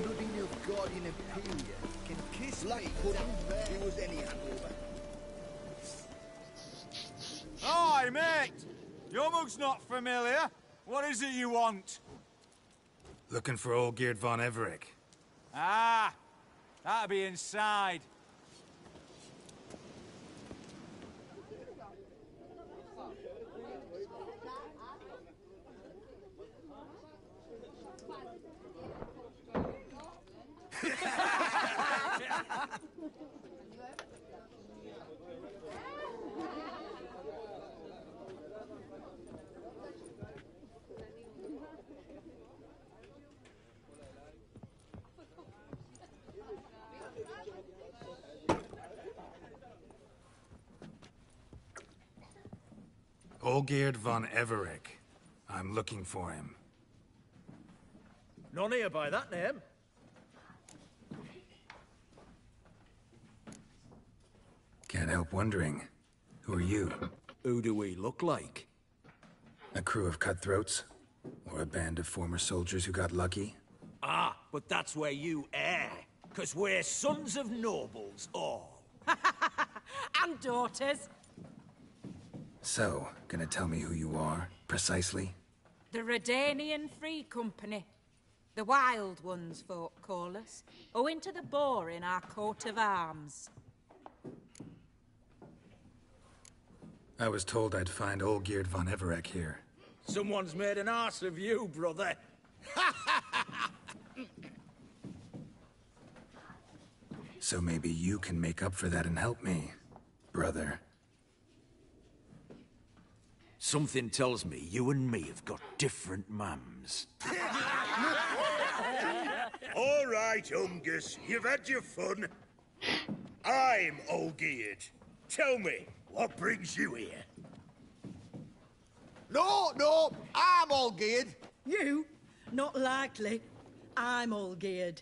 Bloody Nilfgaardian Imperia can kiss Black me. pudding, he was any hangover. Hi, mate! Your mug's not familiar. What is it you want? Looking for Olgierd von Everec. Ah, that'll be inside. Olgierd von Everec. I'm looking for him. None here by that name. Can't help wondering. Who are you? Who do we look like? A crew of cutthroats? Or a band of former soldiers who got lucky? Ah, but that's where you err. 'Cause we're sons of nobles, all. And daughters. So, gonna tell me who you are, precisely? The Redanian Free Company. The Wild Ones, folk call us. Owing to the boar in our coat of arms. I was told I'd find Olgierd von Everec here. Someone's made an arse of you, brother. So maybe you can make up for that and help me, brother. Something tells me you and me have got different mums. All right, Ungus, you've had your fun. I'm Olgierd. Tell me, what brings you here? No, I'm Olgierd. You? Not likely. I'm all geared.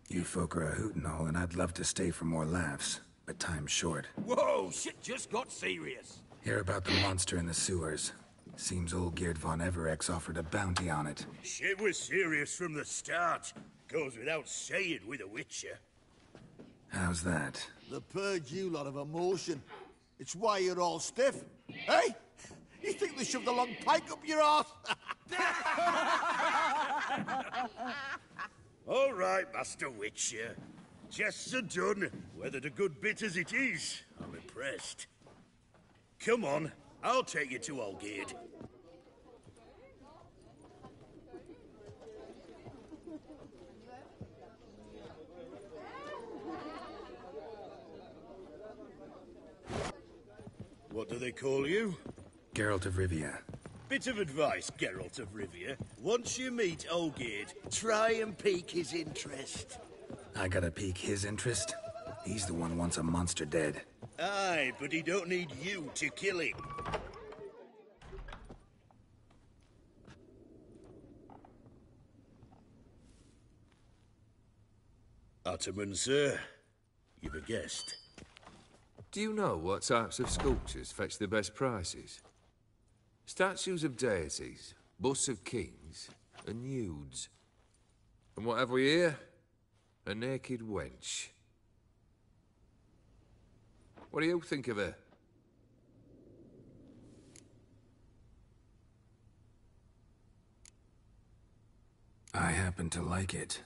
You folk are a hoot and all, and I'd love to stay for more laughs, but time's short. Whoa, shit just got serious. Hear about the monster in the sewers. Seems Olgierd von Everec's offered a bounty on it. Shit was serious from the start. Goes without saying with a Witcher. How's that? The purge you lot of emotion. It's why you're all stiff. Hey? You think they shoved a long pike up your arse? All right, Master Witcher. Jests are done. Whether the good bit as it is, I'm impressed. Come on, I'll take you to Olgierd. What do they call you? Geralt of Rivia. Bit of advice, Geralt of Rivia. Once you meet Olgierd, try and pique his interest. I gotta pique his interest? He's the one who wants a monster dead. Aye, but he don't need you to kill him. Ottoman, sir. You've a guest. Do you know what types of sculptures fetch the best prices? Statues of deities, busts of kings, and nudes. And what have we here? A naked wench. What do you think of her? I happen to like it.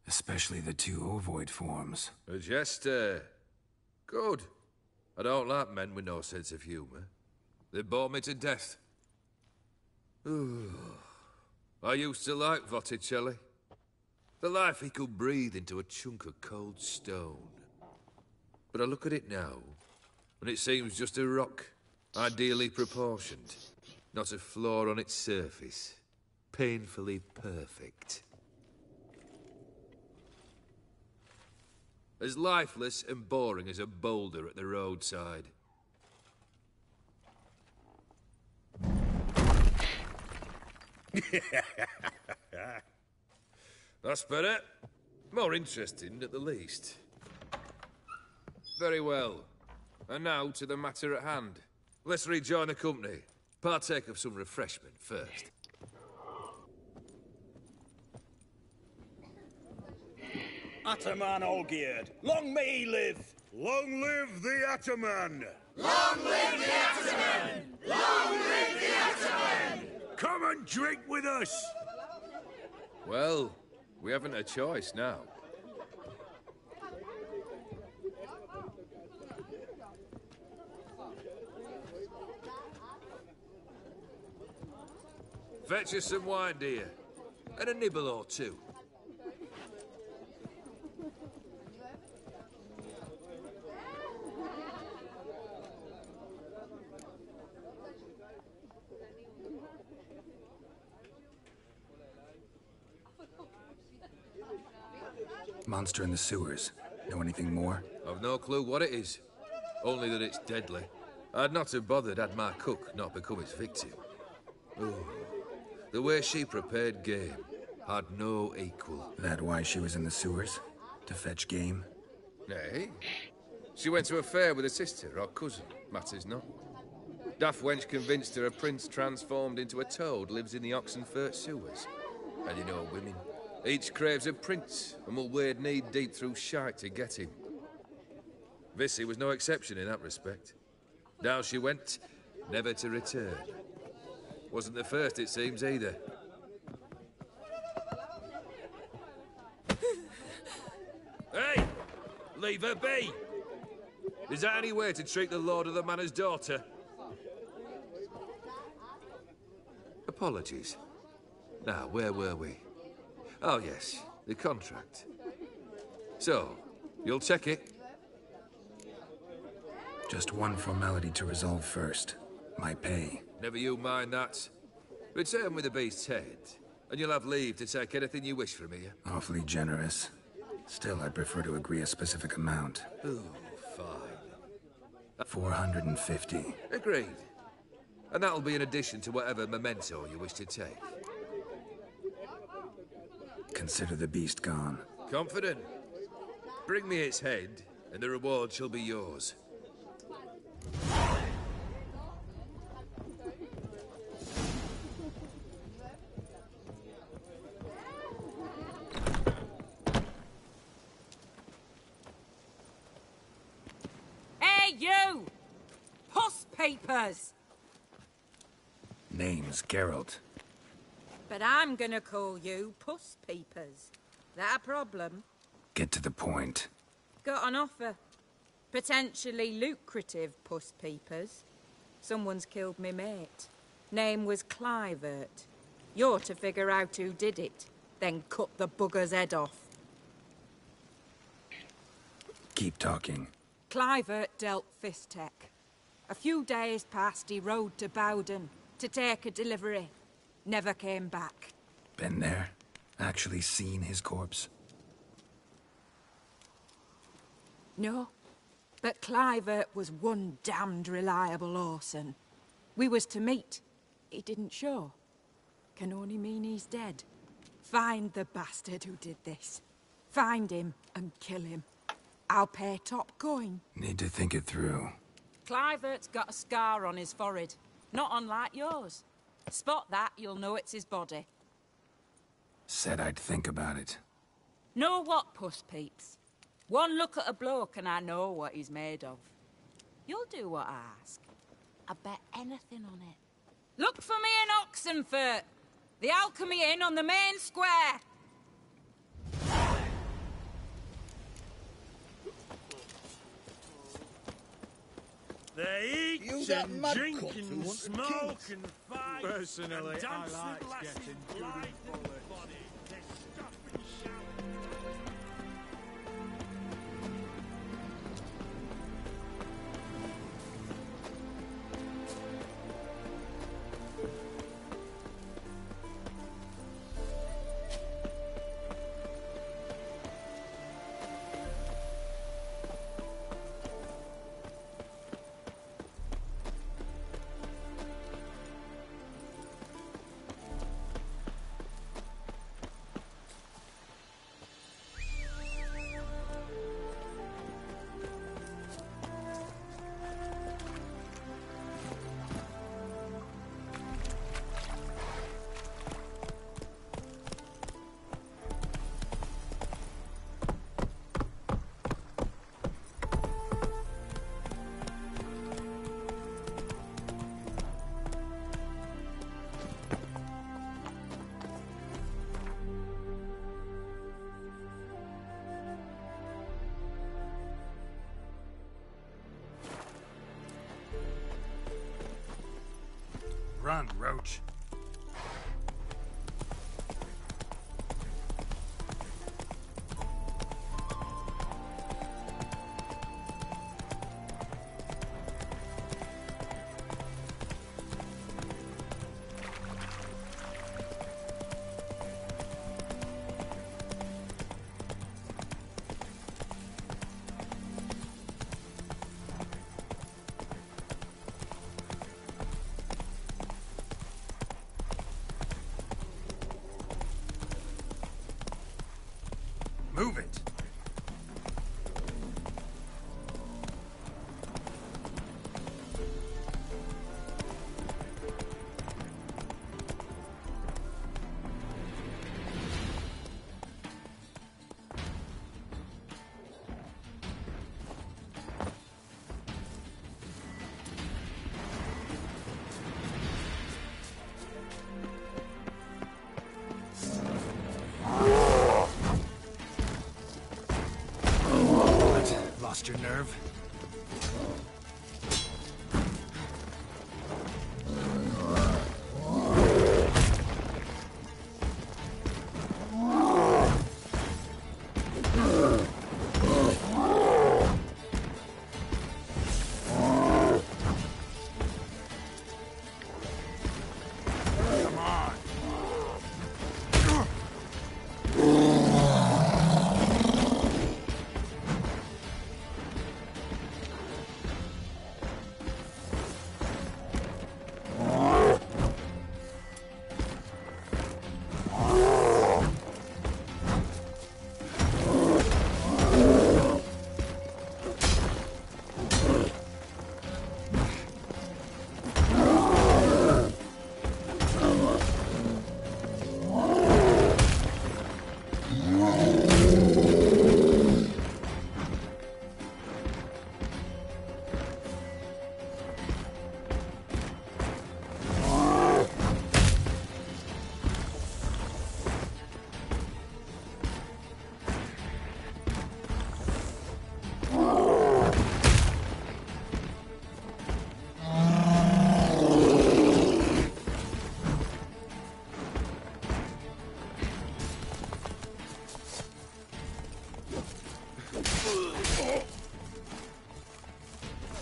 Especially the two ovoid forms. A jester. Good. I don't like men with no sense of humour. They bore me to death. I used to like Botticelli. The life he could breathe into a chunk of cold stone. But I look at it now, and it seems just a rock, ideally proportioned. Not a flaw on its surface. Painfully perfect. As lifeless and boring as a boulder at the roadside. That's better. More interesting, at the least. Very well. And now to the matter at hand. Let's rejoin the company. Partake of some refreshment first. Ataman Olgierd, long may he live! Long live the Ataman! Come and drink with us! Well, we haven't a choice now. Fetch us some wine, dear. And a nibble or two. Monster in the sewers. Know anything more? I've no clue what it is. Only that it's deadly. I'd not have bothered had my cook not become its victim. Oh, the way she prepared game had no equal. That why she was in the sewers? To fetch game? Nay. She went to a fair with a sister or cousin, matters not. Daft wench convinced her a prince transformed into a toad lives in the Oxenfurt sewers. And you know women. Each craves a prince and will wade knee-deep through shite to get him. Vissy was no exception in that respect. Down she went, never to return. Wasn't the first, it seems, either. Hey! Leave her be! Is that any way to treat the lord of the manor's daughter? Apologies. Now, where were we? Oh, yes, the contract. So, you'll check it? Just one formality to resolve first. My pay. Never you mind that. Return with the beast's head, and you'll have leave to take anything you wish from here. Awfully generous. Still, I'd prefer to agree a specific amount. Oh, fine. 450. Agreed. And that'll be in addition to whatever memento you wish to take. Consider the beast gone. Confident? Bring me its head, and the reward shall be yours. Hey, you! Puss papers! Name's Geralt. But I'm gonna call you Puss Peepers. That a problem? Get to the point. Got an offer. Potentially lucrative Puss Peepers. Someone's killed me mate. Name was Clivert. You're to figure out who did it, then cut the bugger's head off. Keep talking. Clivert dealt Fistech. A few days past, he rode to Bowden to take a delivery. Never came back. Been there? Actually seen his corpse? No, but Clivert was one damned reliable Orson. We was to meet. He didn't show. Can only mean he's dead. Find the bastard who did this. Find him and kill him. I'll pay top coin. Need to think it through. Clivert's got a scar on his forehead. Not unlike yours. Spot that, you'll know it's his body. Said I'd think about it. Know what, Puss Peeps? One look at a bloke and I know what he's made of. You'll do what I ask. I bet anything on it. Look for me in Oxenfurt. The Alchemy Inn on the main square. They eat and drink and smoke and fight. Personally, and I dance like with lasses getting blind good and and bullets. body. They stop and shout. Run, Roach. Move it! Lost your nerve? Come on.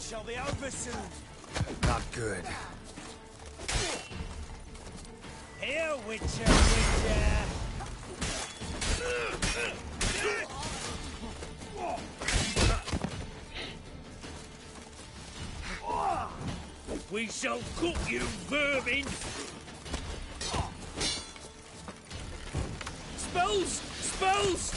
Shall be over soon. Not good. Here, Witcher, Witcher. We shall cook you, vermin! Spells! Spells!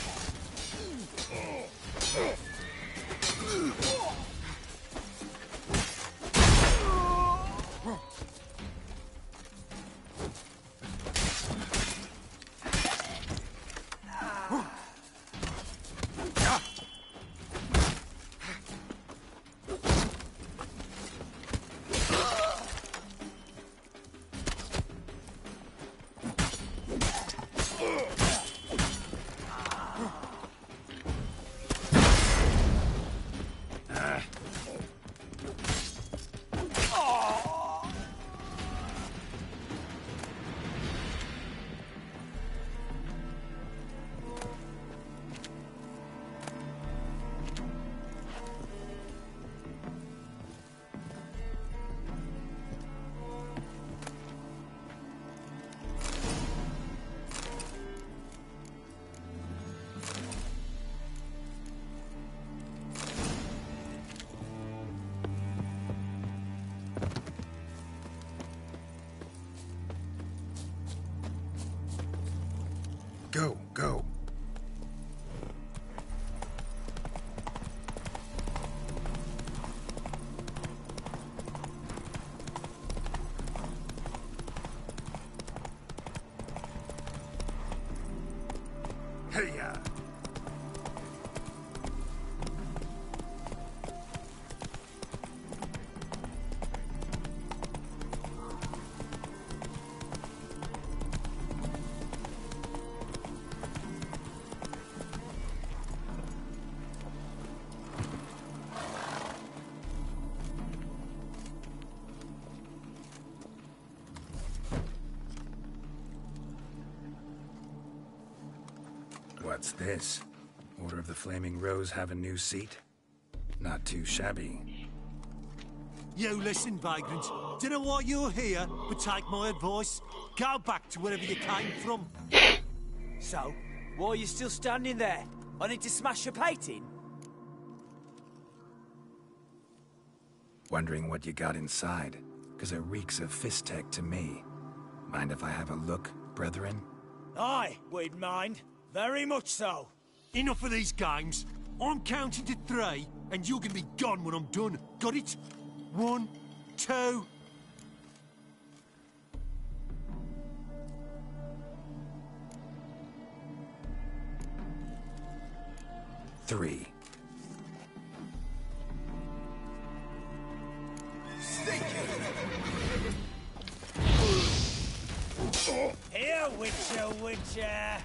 Go, go. Hey-ya! What's this? Order of the Flaming Rose have a new seat? Not too shabby. You listen, vagrant. Do you know why you're here? But take my advice. Go back to wherever you came from. So, why are you still standing there? I need to smash your plate in? Wondering what you got inside? Because it reeks of fist tech to me. Mind if I have a look, brethren? Aye, we'd mind. Very much so. Enough of these games. I'm counting to 3, and you're gonna be gone when I'm done. Got it? 1, 2... 3. Here, Witcher!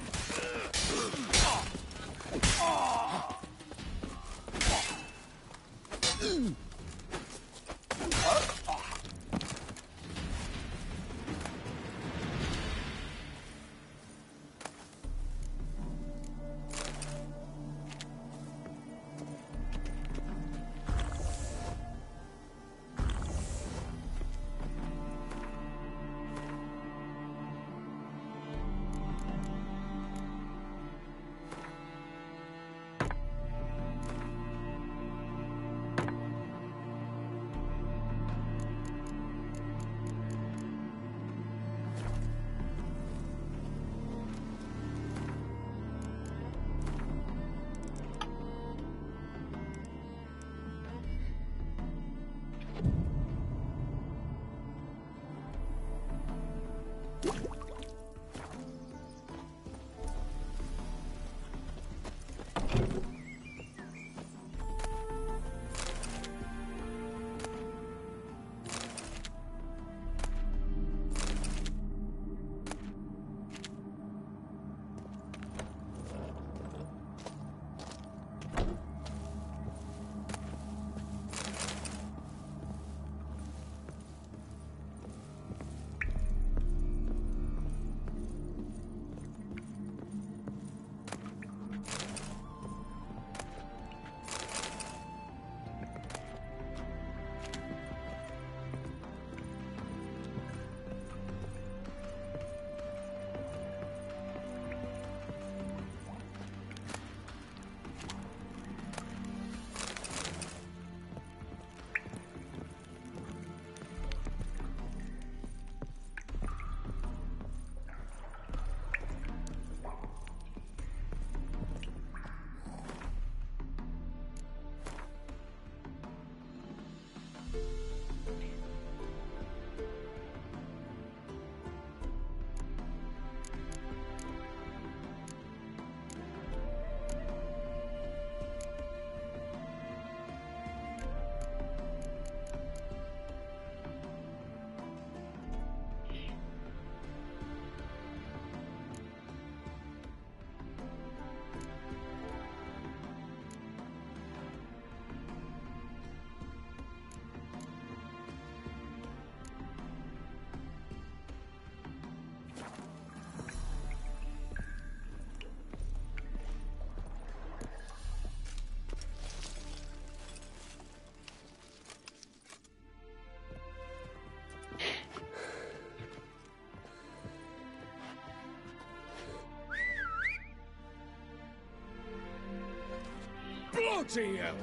Bloody hell!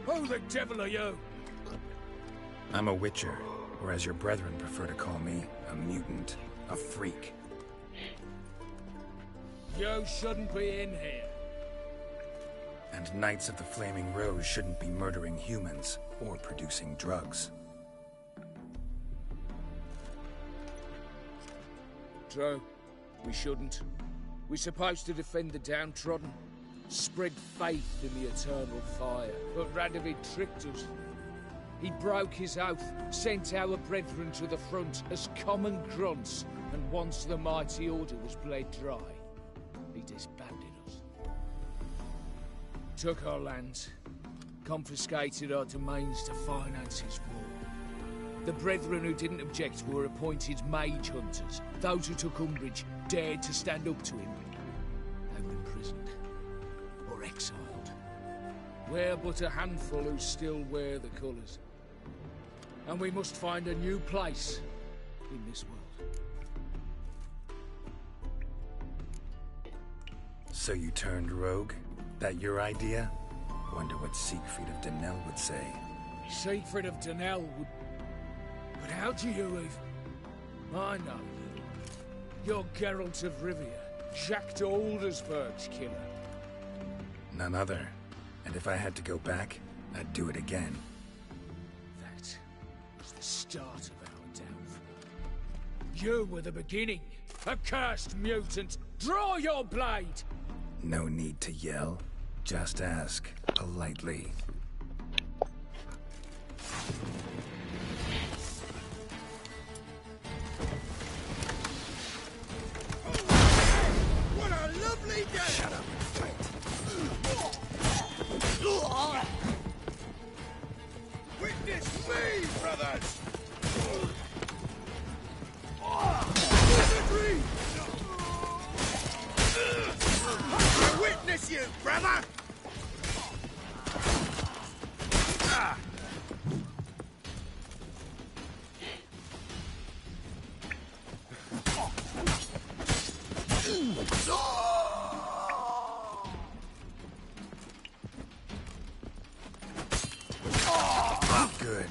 Who the devil are you? I'm a Witcher, or as your brethren prefer to call me, a mutant, a freak. You shouldn't be in here. And Knights of the Flaming Rose shouldn't be murdering humans or producing drugs. True. We shouldn't. We're supposed to defend the downtrodden, spread faith in the eternal fire. But Radovid tricked us. He broke his oath, sent our brethren to the front as common grunts, and once the mighty order was bled dry, he disbanded us. Took our lands, confiscated our domains to finance his war. The brethren who didn't object were appointed mage hunters. Those who took umbrage dared to stand up to him. They were imprisoned. exiled. We're but a handful who still wear the colours. And we must find a new place in this world. So you turned rogue? That your idea? Wonder what Siegfried of Denel would say. Siegfried of Denel would... But how do you even... I know you. You're Geralt of Rivia, Jacques de Aldersberg's killer. None other. And if I had to go back, I'd do it again. That was the start of our downfall. You were the beginning. A cursed mutant. Draw your blade! No need to yell. Just ask, politely. What a lovely day! Shut up and fight. Witness me, brothers! I witness you, brother! Good.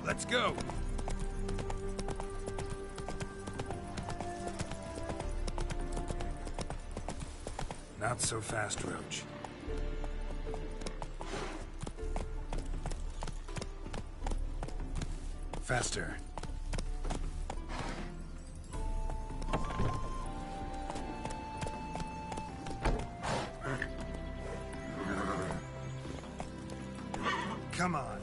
Let's go! Not so fast, Roach. Faster. Come on.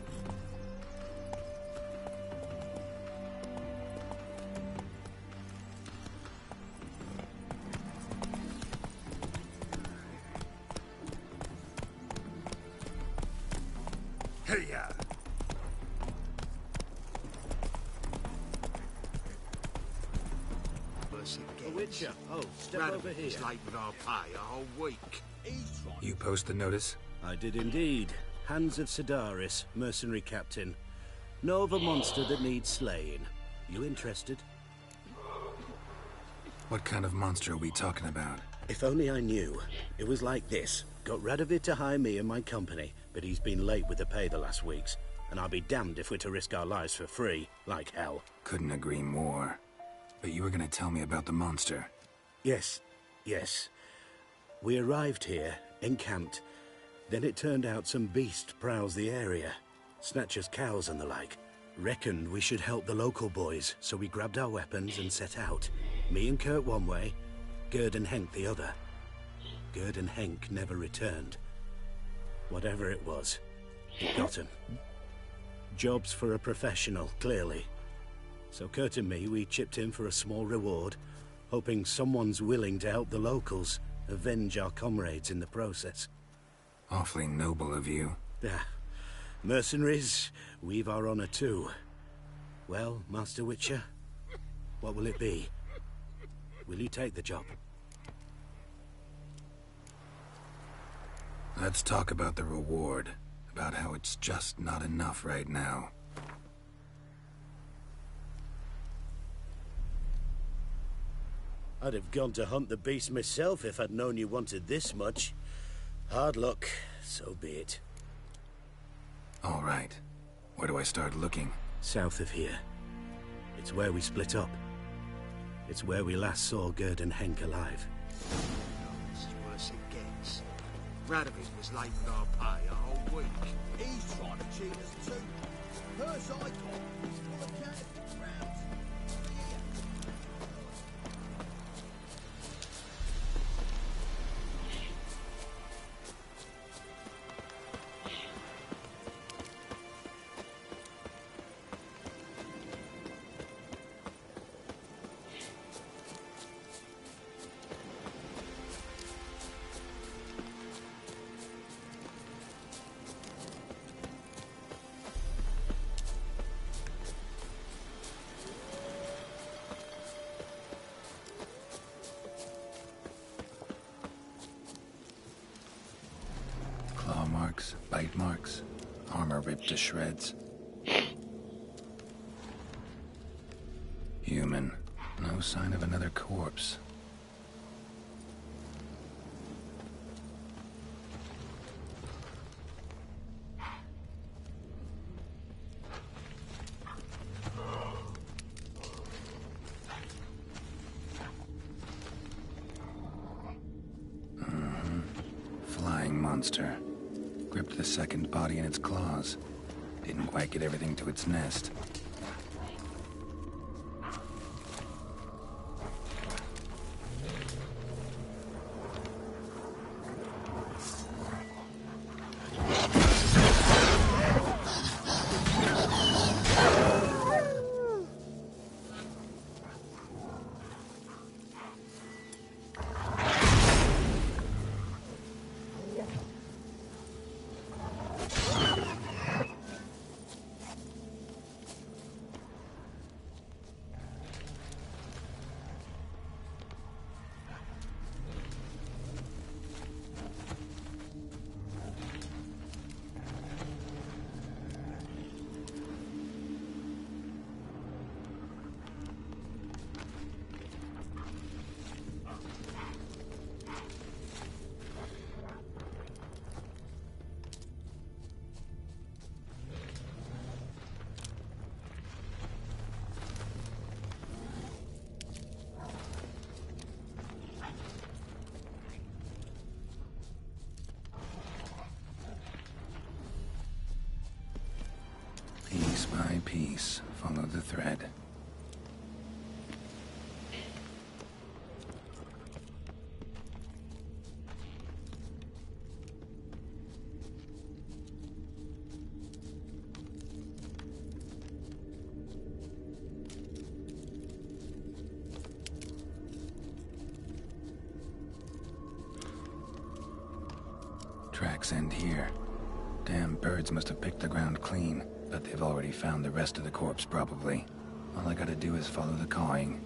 Hey-ya! The Witcher. Oh, step over here. He's late with our pay a whole week. You post the notice? I did indeed. Hans of Sedaris, mercenary captain. Know of a monster that needs slaying. You interested? What kind of monster are we talking about? If only I knew. It was like this. Got Radovid to hire me and my company, but he's been late with the pay the last weeks. And I'll be damned if we're to risk our lives for free, like hell. Couldn't agree more. But you were gonna tell me about the monster. Yes. We arrived here, encamped. Then it turned out some beast prowls the area. Snatchers cows and the like. Reckoned we should help the local boys, so we grabbed our weapons and set out. Me and Kurt one way, Gerd and Henk the other. Gerd and Henk never returned. Whatever it was, it got him. Jobs for a professional, clearly. So Kurt and me, we chipped in for a small reward, hoping someone's willing to help the locals avenge our comrades in the process. Awfully noble of you. Ah, mercenaries, we've our honor too. Well, Master Witcher, what will it be? Will you take the job? Let's talk about the reward. About how it's just not enough right now. I'd have gone to hunt the beast myself if I'd known you wanted this much. Hard luck, so be it. All right. Where do I start looking? South of here. It's where we split up. It's where we last saw Gerd and Henk alive. This is worse it gets. Radovid was late with our pay a whole week. He's trying to cheat us too. Purse I got is full of counterfeit crowns. Bite marks, armor ripped to shreds. Human. No sign of another corpse. Flying monster. Gripped the second body in its claws. Didn't quite get everything to its nest. Piece by piece, Follow the thread. Tracks end here. Damn birds must have picked the ground clean, but they've already found the rest of the corpse, probably. All I gotta do is follow the cawing.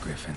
Griffin.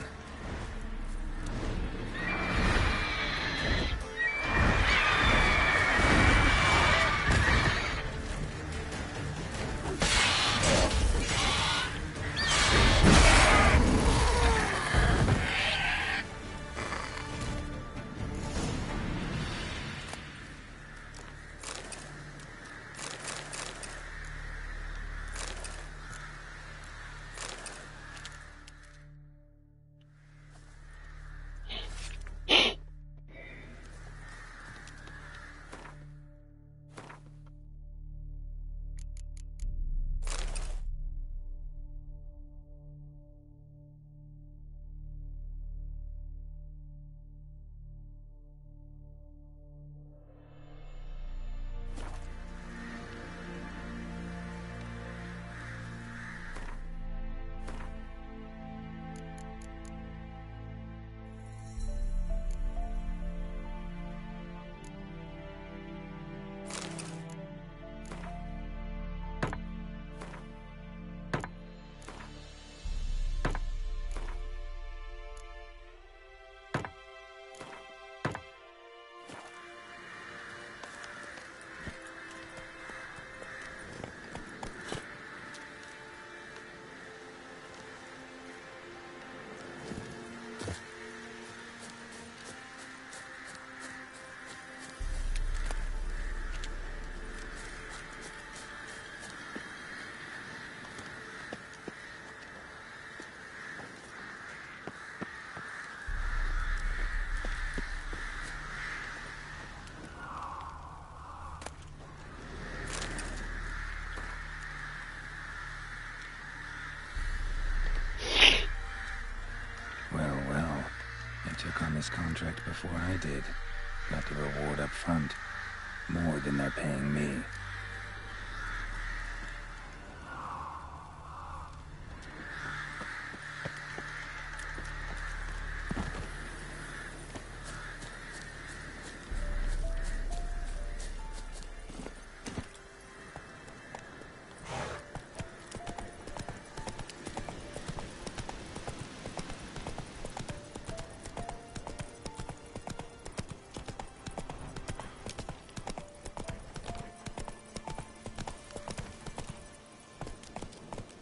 Took on this contract before I did. Got the reward up front. More than they're paying me.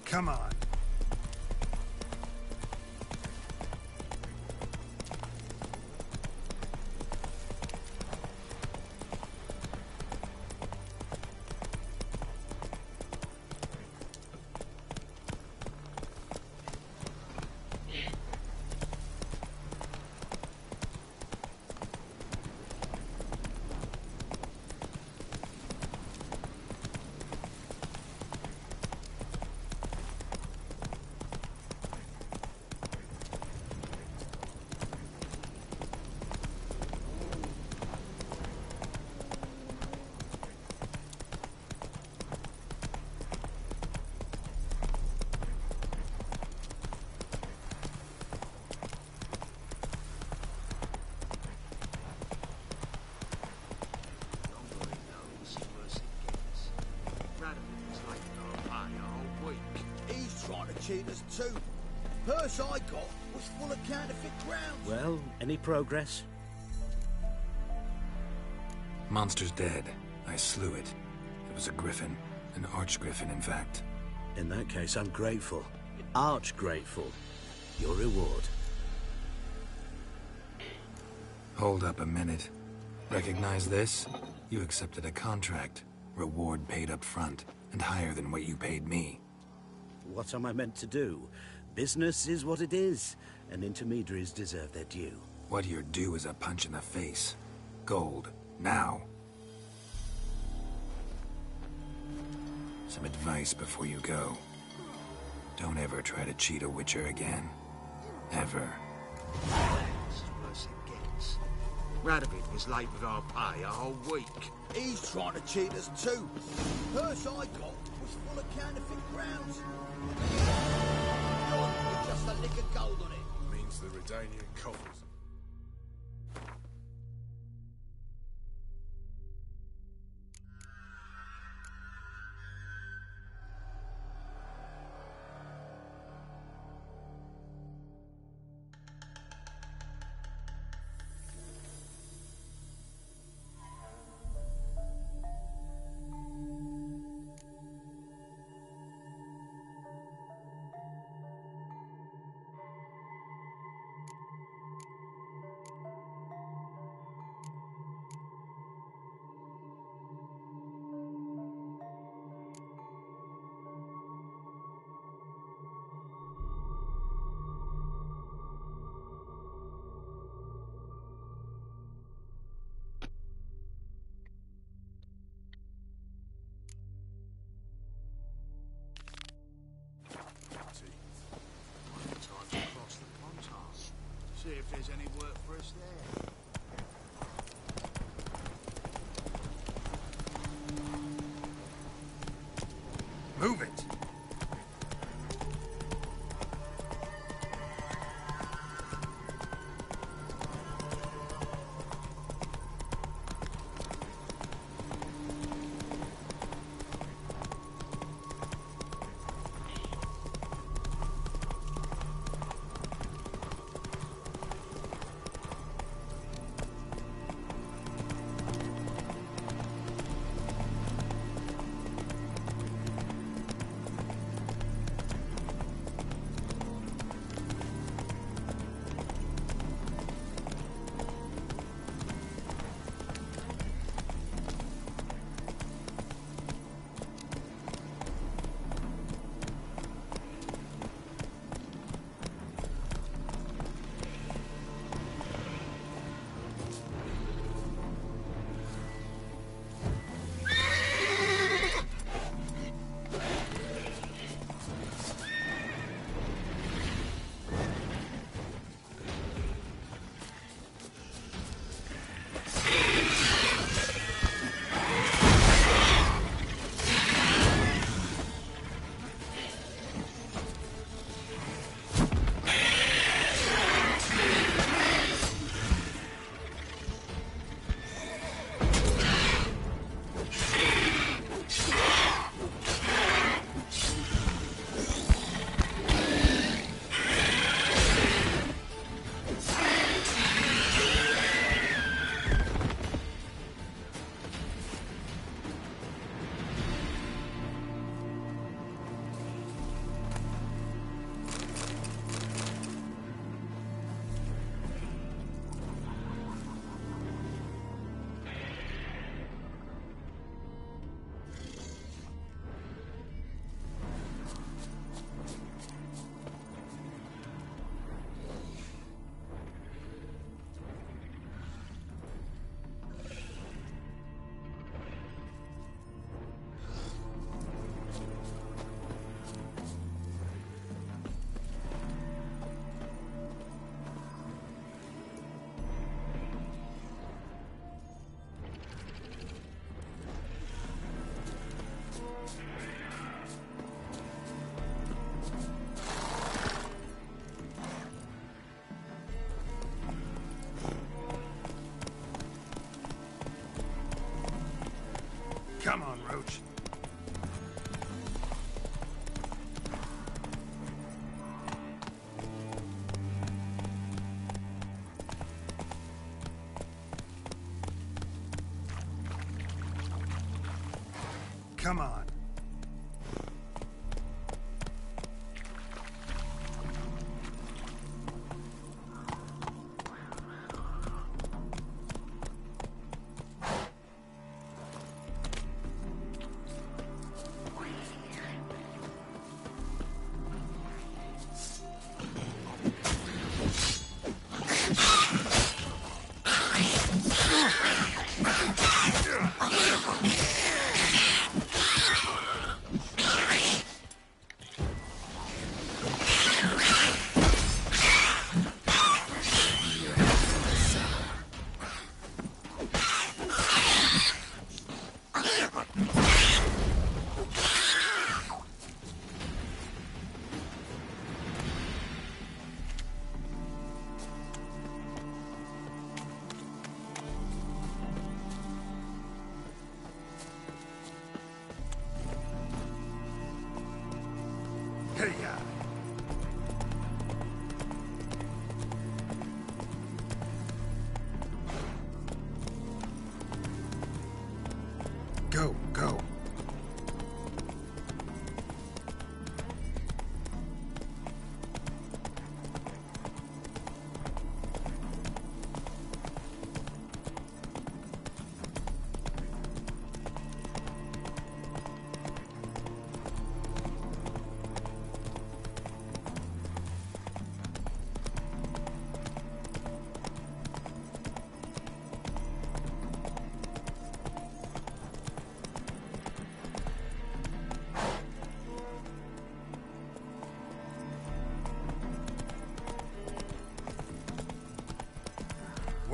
Come on. Cheat us too. Purse I got was full of counterfeit grounds. Well, any progress? Monster's dead. I slew it. It was a griffin. An archgriffin, in fact. In that case, I'm grateful. Arch grateful. Your reward. Hold up a minute. Recognize this? You accepted a contract. Reward paid up front, and higher than what you paid me. What am I meant to do? Business is what it is, and intermediaries deserve their due. What you're due is a punch in the face. Gold. Now. Some advice before you go. Don't ever try to cheat a Witcher again. Ever. This is worse it gets. Radovid was late with our pay a whole week. He's trying to cheat us too. Purse I got was full of counterfeit crowns. With just a lick of gold on it. Means the Redanian coffers. See if there's any work for us there. Move it! Come on, Roach. Come on.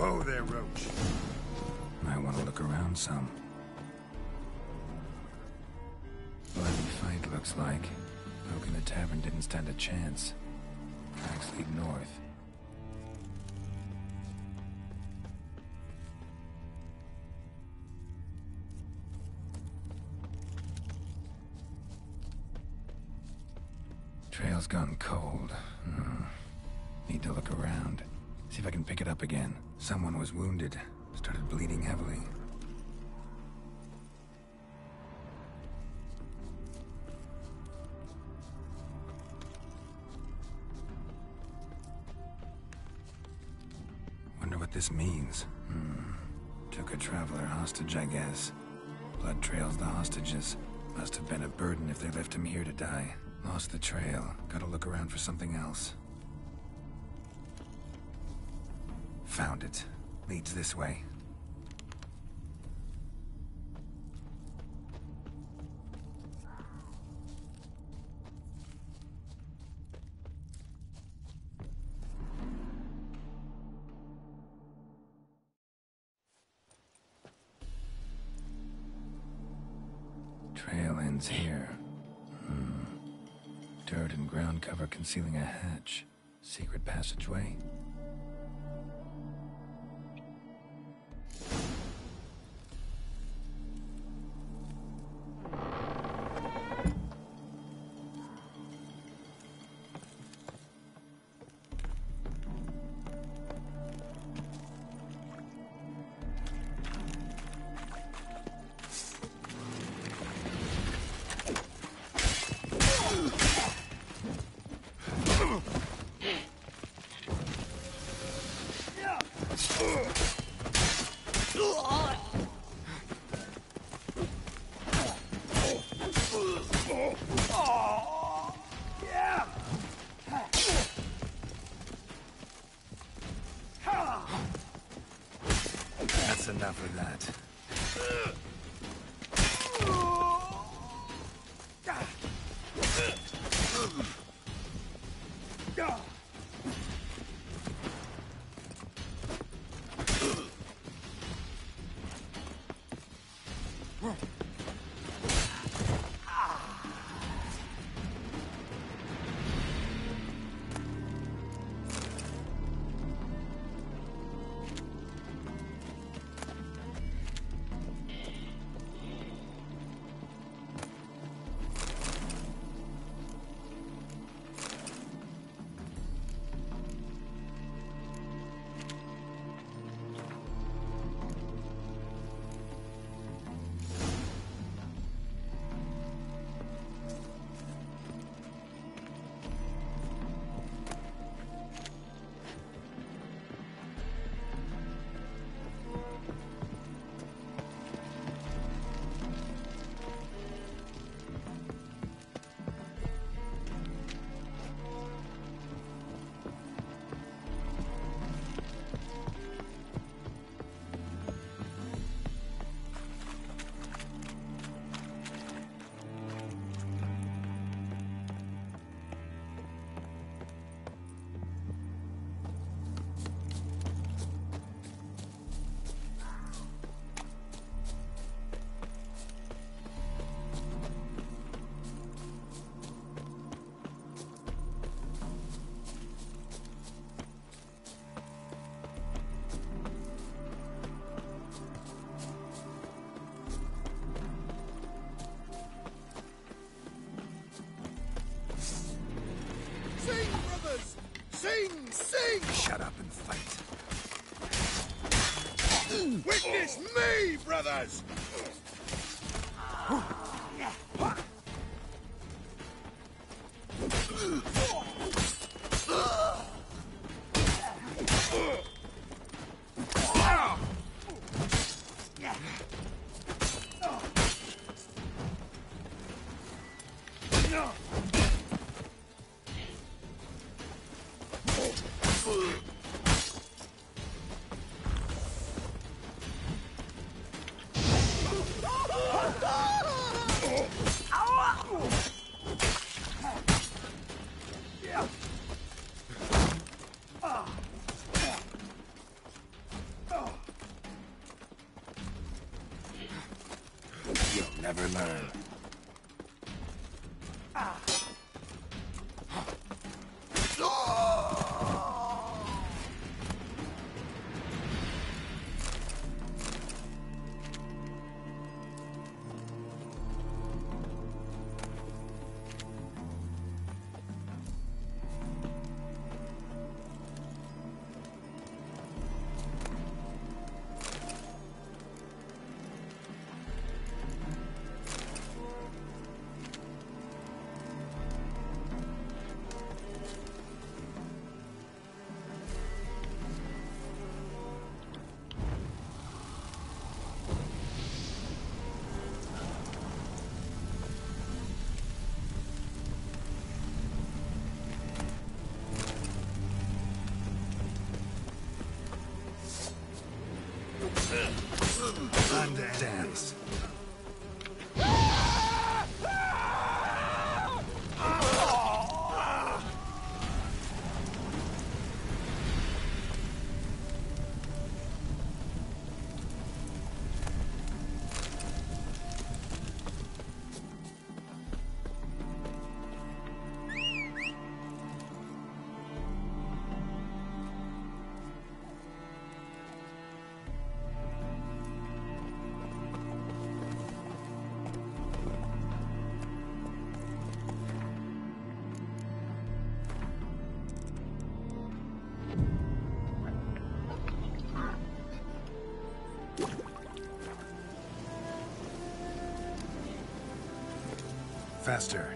Whoa there, Roach. Might want to look around some. Bloody fight, looks like. Folk in the tavern didn't stand a chance. Tracks lead north. Trail's gone cold. Need to look around. See if I can pick it up again. Someone was wounded. Started bleeding heavily. Wonder what this means. Took a traveler hostage, I guess. Blood trails the hostages. Must have been a burden if they left him here to die. Lost the trail. Gotta look around for something else. Found it. Leads this way. Trail ends here. Dirt and ground cover concealing a hatch. Secret passageway. That's enough of that. Sing, brothers! Sing! Sing! Shut up and fight. Witness me, brothers! never learn. Dance. Faster.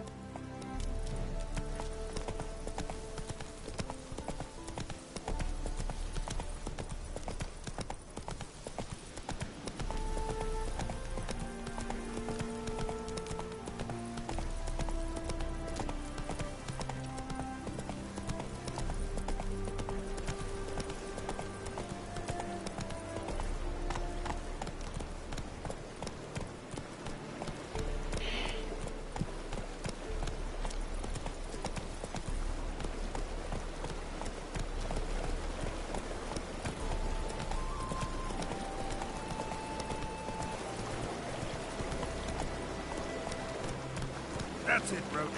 That's it, Roach.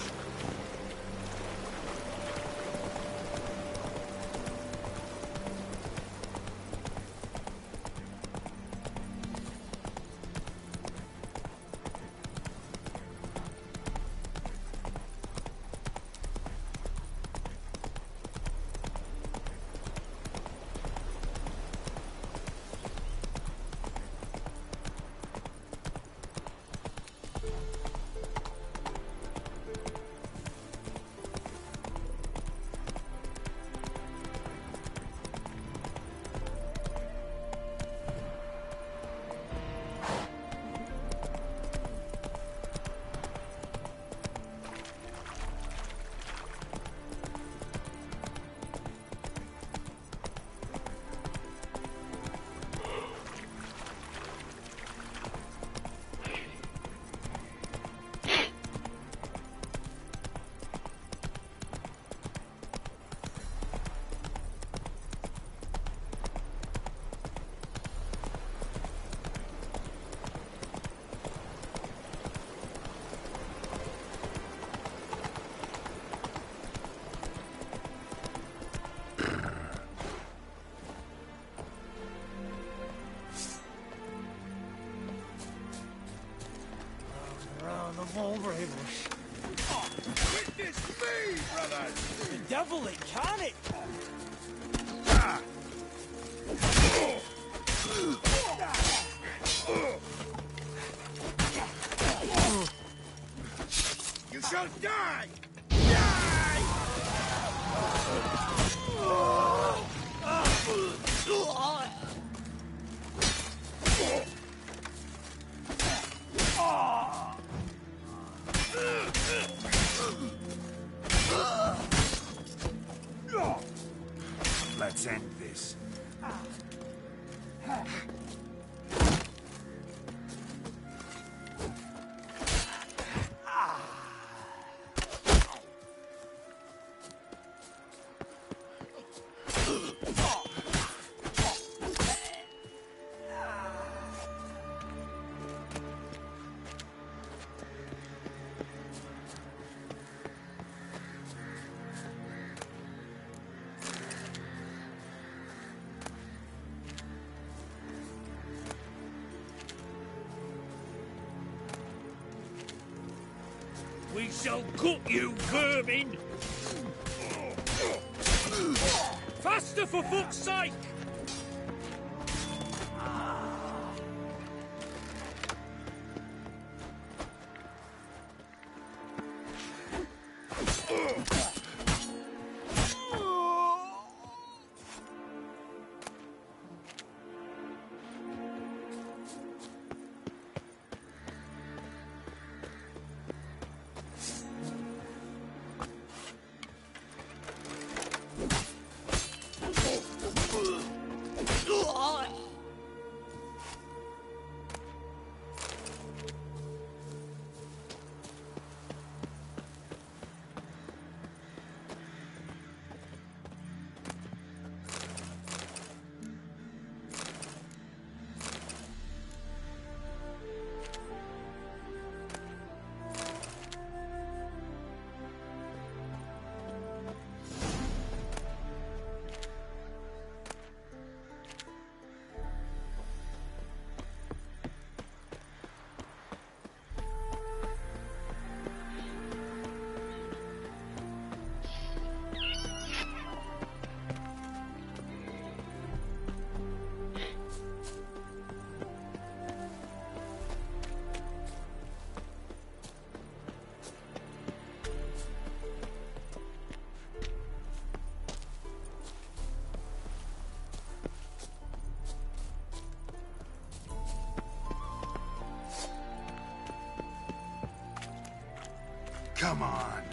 Witness me, brothers! The devil incarnate! You shall die! Let's end this. shall cut you, vermin! Faster, for fuck's sake! Come on.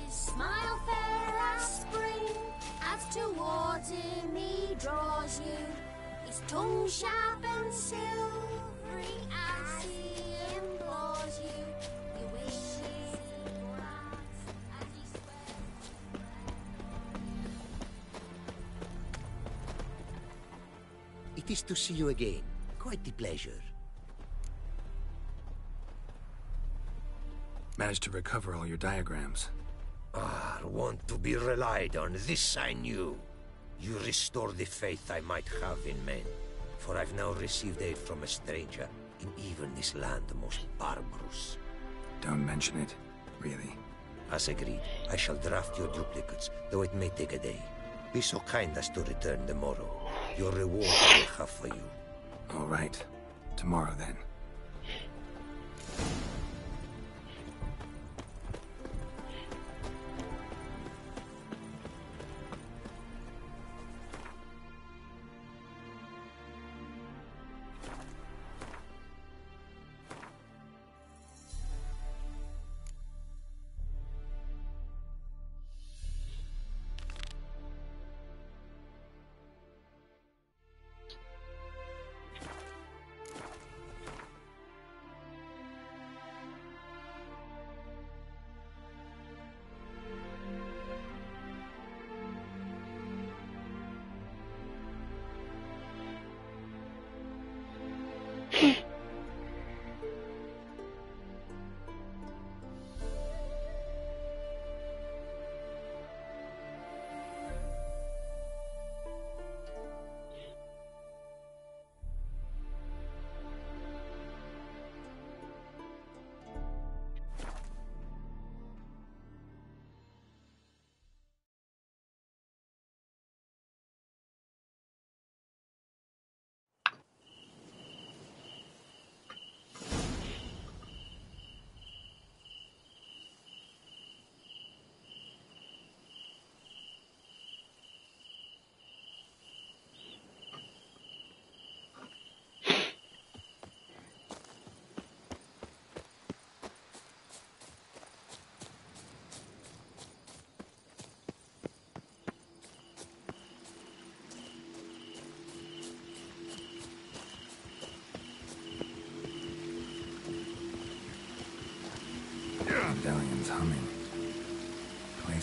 Smile fair as spring, as towards him he draws you. His tongue sharp and silvery as he implores you. You wish his glass as he swears. It is to see you again. Quite the pleasure. Managed to recover all your diagrams. Want to be relied on, this I knew. You restore the faith I might have in men, for I've now received aid from a stranger, in even this land most barbarous. Don't mention it, really. As agreed, I shall draft your duplicates, though it may take a day. Be so kind as to return tomorrow. Your reward I will have for you. All right. Tomorrow, then.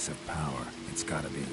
place of power. It's gotta be.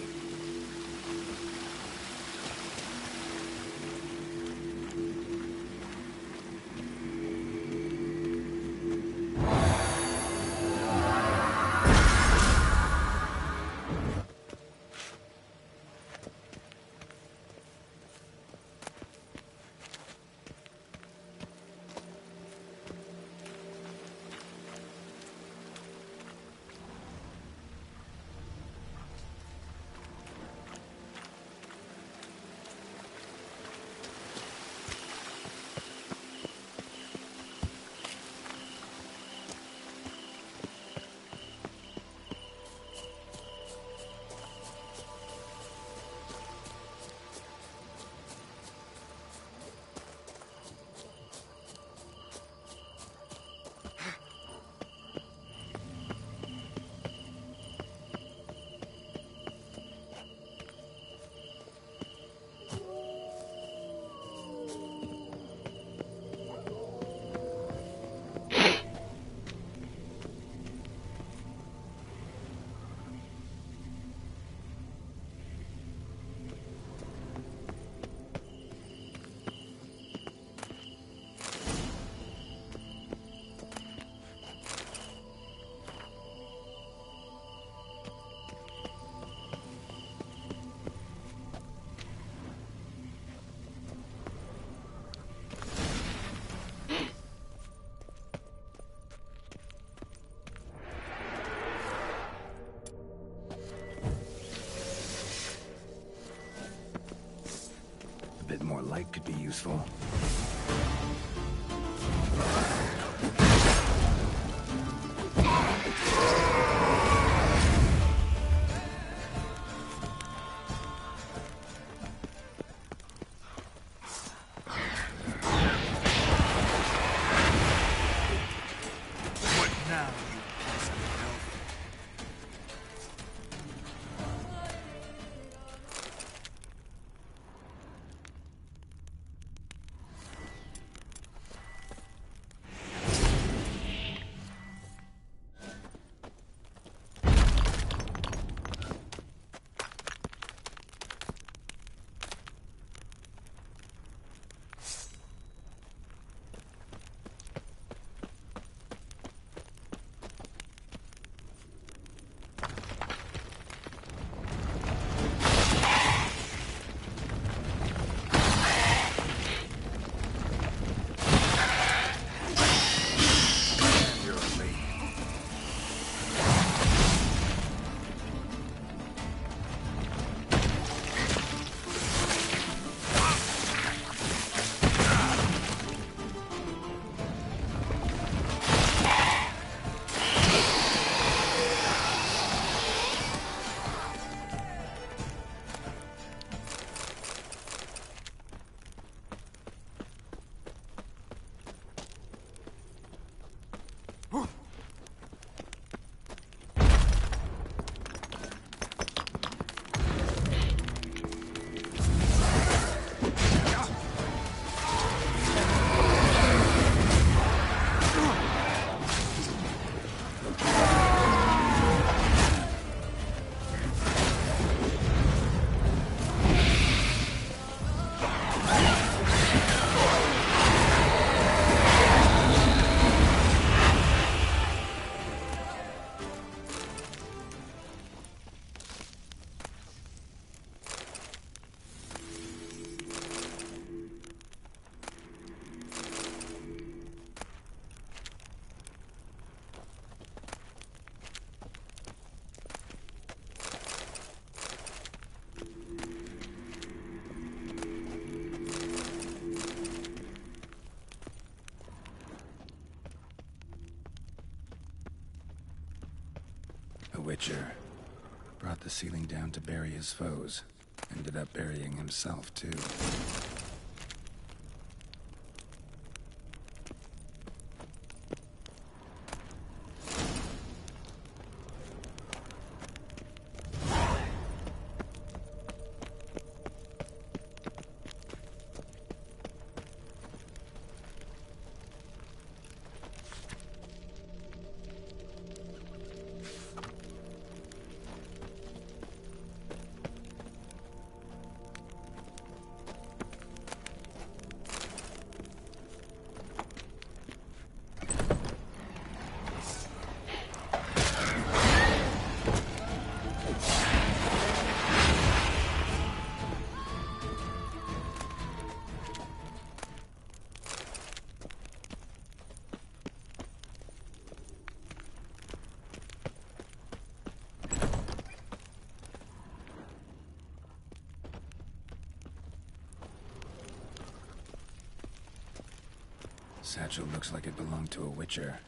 A bit more light could be useful. A Witcher. Brought the ceiling down to bury his foes. Ended up burying himself, too. Satchel looks like it belonged to a witcher.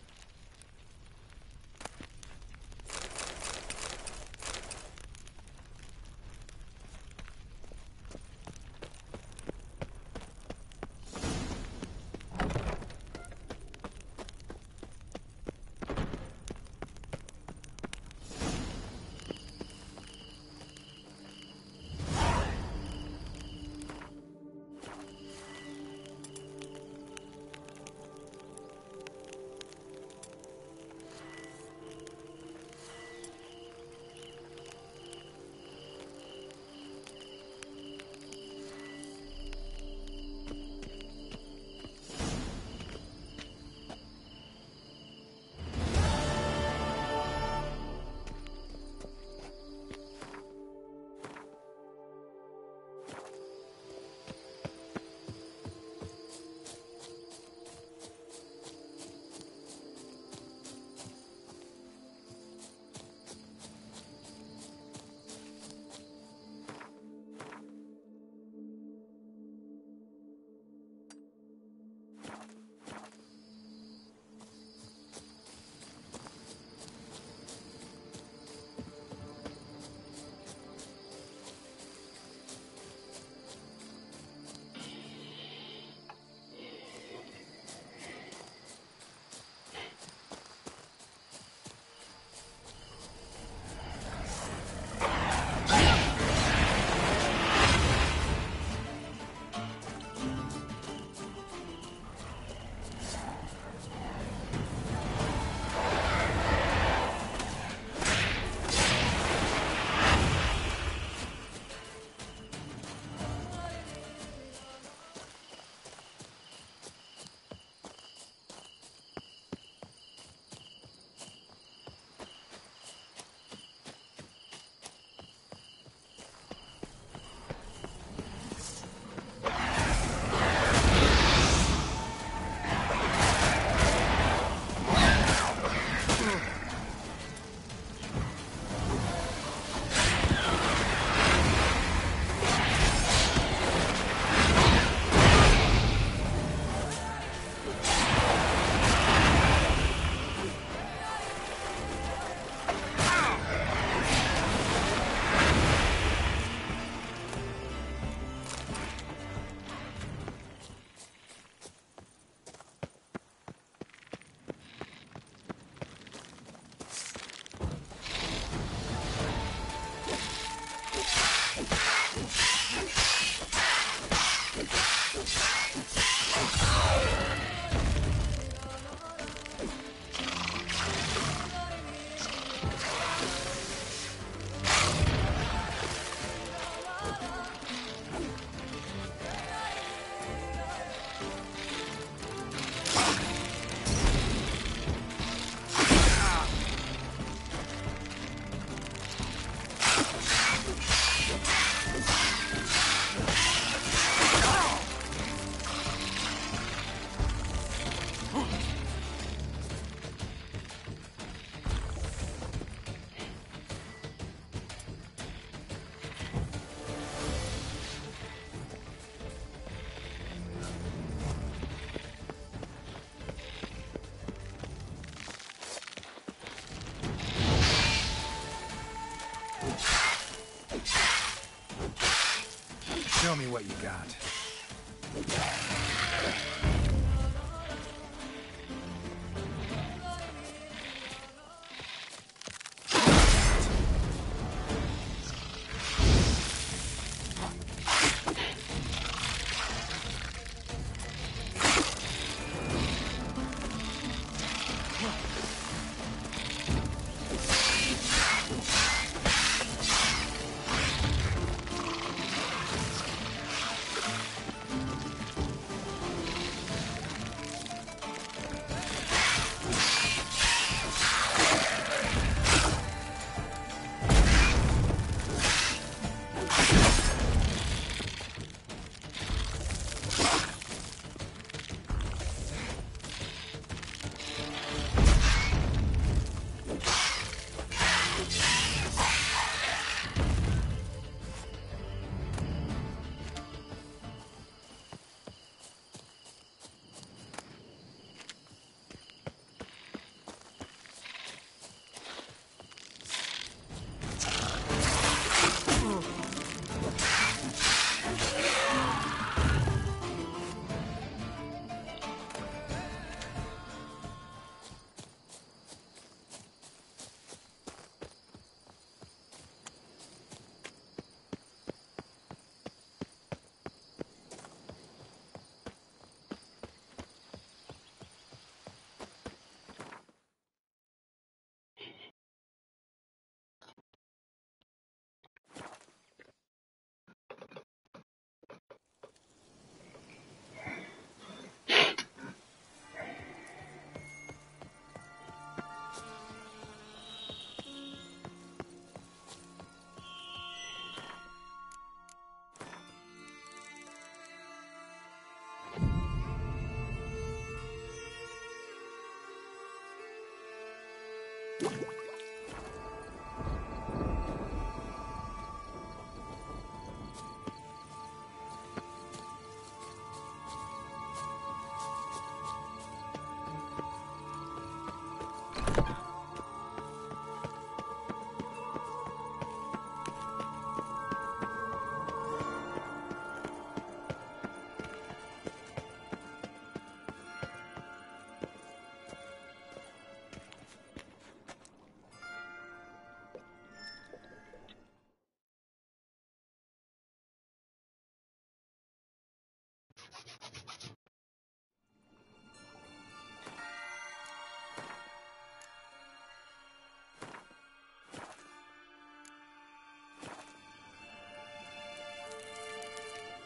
Show me what you got.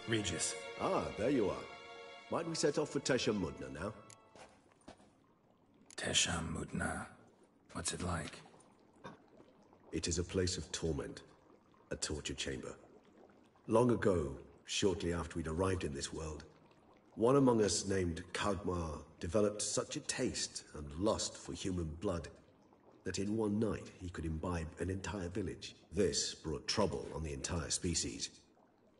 Regis. Ah, there you are. Might we set off for Tesha Mudna now? Tesha Mudna. What's it like? It is a place of torment. A torture chamber. Long ago, shortly after we'd arrived in this world, one among us named Kagmar developed such a taste and lust for human blood that in one night he could imbibe an entire village. This brought trouble on the entire species.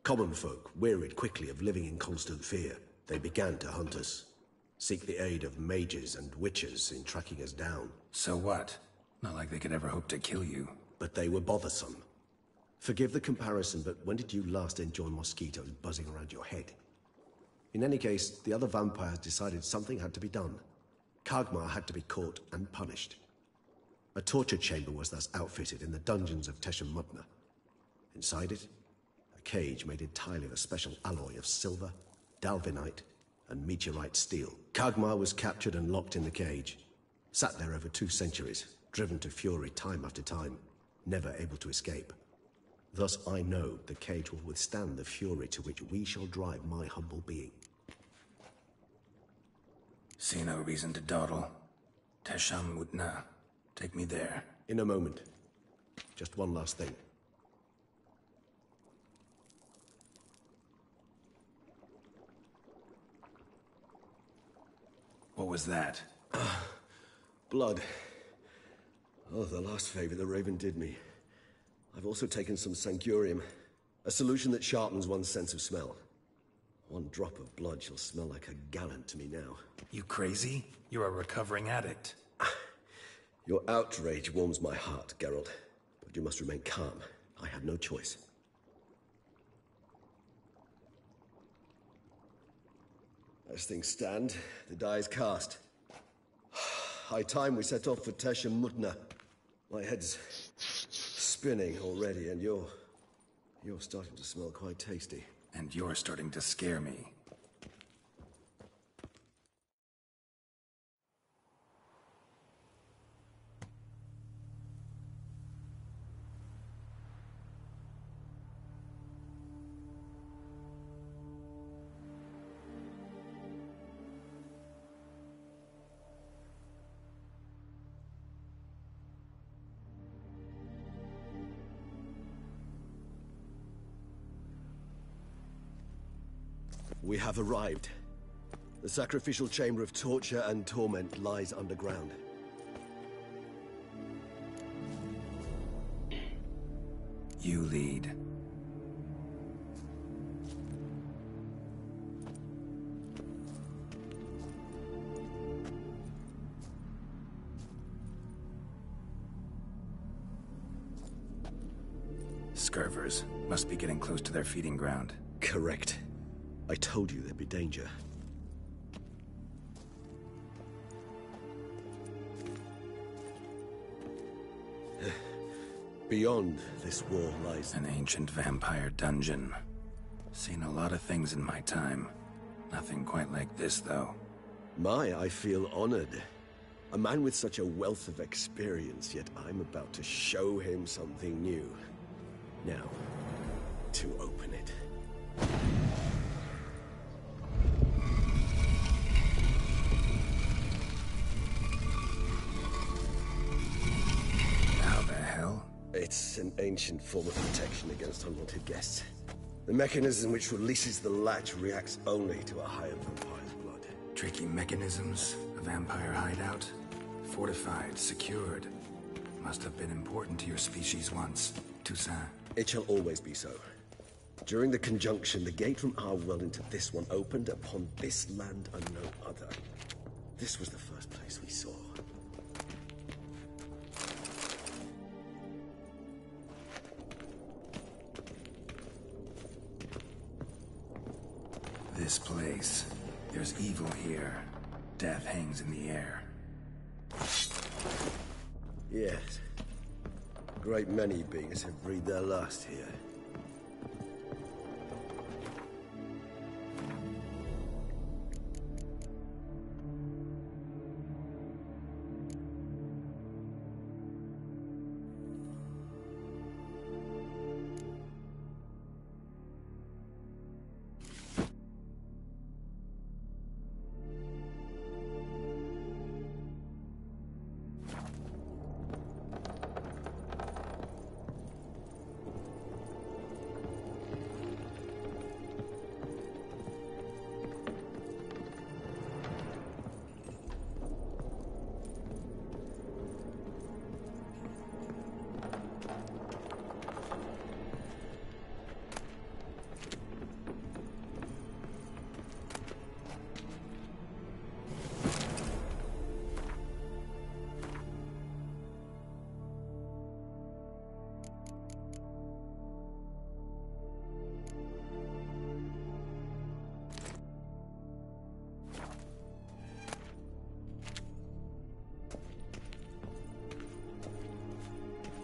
Common folk wearied quickly of living in constant fear. They began to hunt us, seek the aid of mages and witches in tracking us down. So what? Not like they could ever hope to kill you. But they were bothersome. Forgive the comparison, but when did you last enjoy mosquitoes buzzing around your head? In any case, the other vampires decided something had to be done. Kagmar had to be caught and punished. A torture chamber was thus outfitted in the dungeons of Tesha Mudna. Inside it, a cage made entirely of a special alloy of silver, dalvinite, and meteorite steel. Kagmar was captured and locked in the cage. Sat there over 2 centuries, driven to fury time after time, never able to escape. Thus I know the cage will withstand the fury to which we shall drive my humble being. See no reason to dawdle. Tesha Mudna. Take me there. In a moment. Just one last thing. What was that? Blood. Oh, the last favor the Raven did me. I've also taken some Sancurium, a solution that sharpens one's sense of smell. One drop of blood shall smell like a gallon to me now. You crazy? You're a recovering addict. Your outrage warms my heart, Geralt. But you must remain calm. I had no choice. As things stand, the die is cast. High time we set off for Tesha Mudna. My head's spinning already, and you're starting to smell quite tasty. And you're starting to scare me. We have arrived. The sacrificial chamber of torture and torment lies underground. You lead. Scurvers must be getting close to their feeding ground. Correct. I told you there'd be danger. Beyond this wall lies an ancient vampire dungeon. Seen a lot of things in my time. Nothing quite like this, though. I feel honored. A man with such a wealth of experience, yet I'm about to show him something new. Now, to open it. It's an ancient form of protection against unwanted guests. The mechanism which releases the latch reacts only to a higher vampire's blood. Tricky mechanisms, a vampire hideout. Fortified, secured. Must have been important to your species once, Toussaint. It shall always be so. During the conjunction, the gate from our world into this one opened upon this land and no other. This was the first place we saw. This place. There's evil here. Death hangs in the air. Yes. A great many beings have breathed their last here.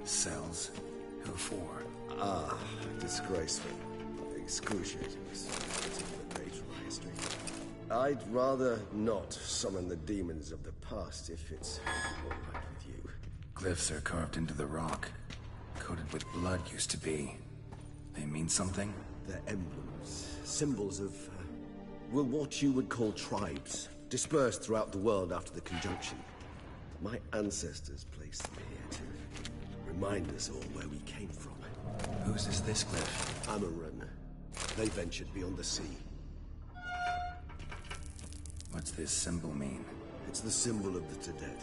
Cells? Who for? Ah, disgraceful. Excruciating. The nature of history. I'd rather not summon the demons of the past if it's all right with you. Glyphs are carved into the rock. Coated with blood used to be. They mean something? They're emblems. Symbols of, well, what you would call tribes. Dispersed throughout the world after the conjunction. My ancestors placed them here to remind us all where we came from. Whose is this glyph? Amaran. They ventured beyond the sea. What's this symbol mean? It's the symbol of the Tedet.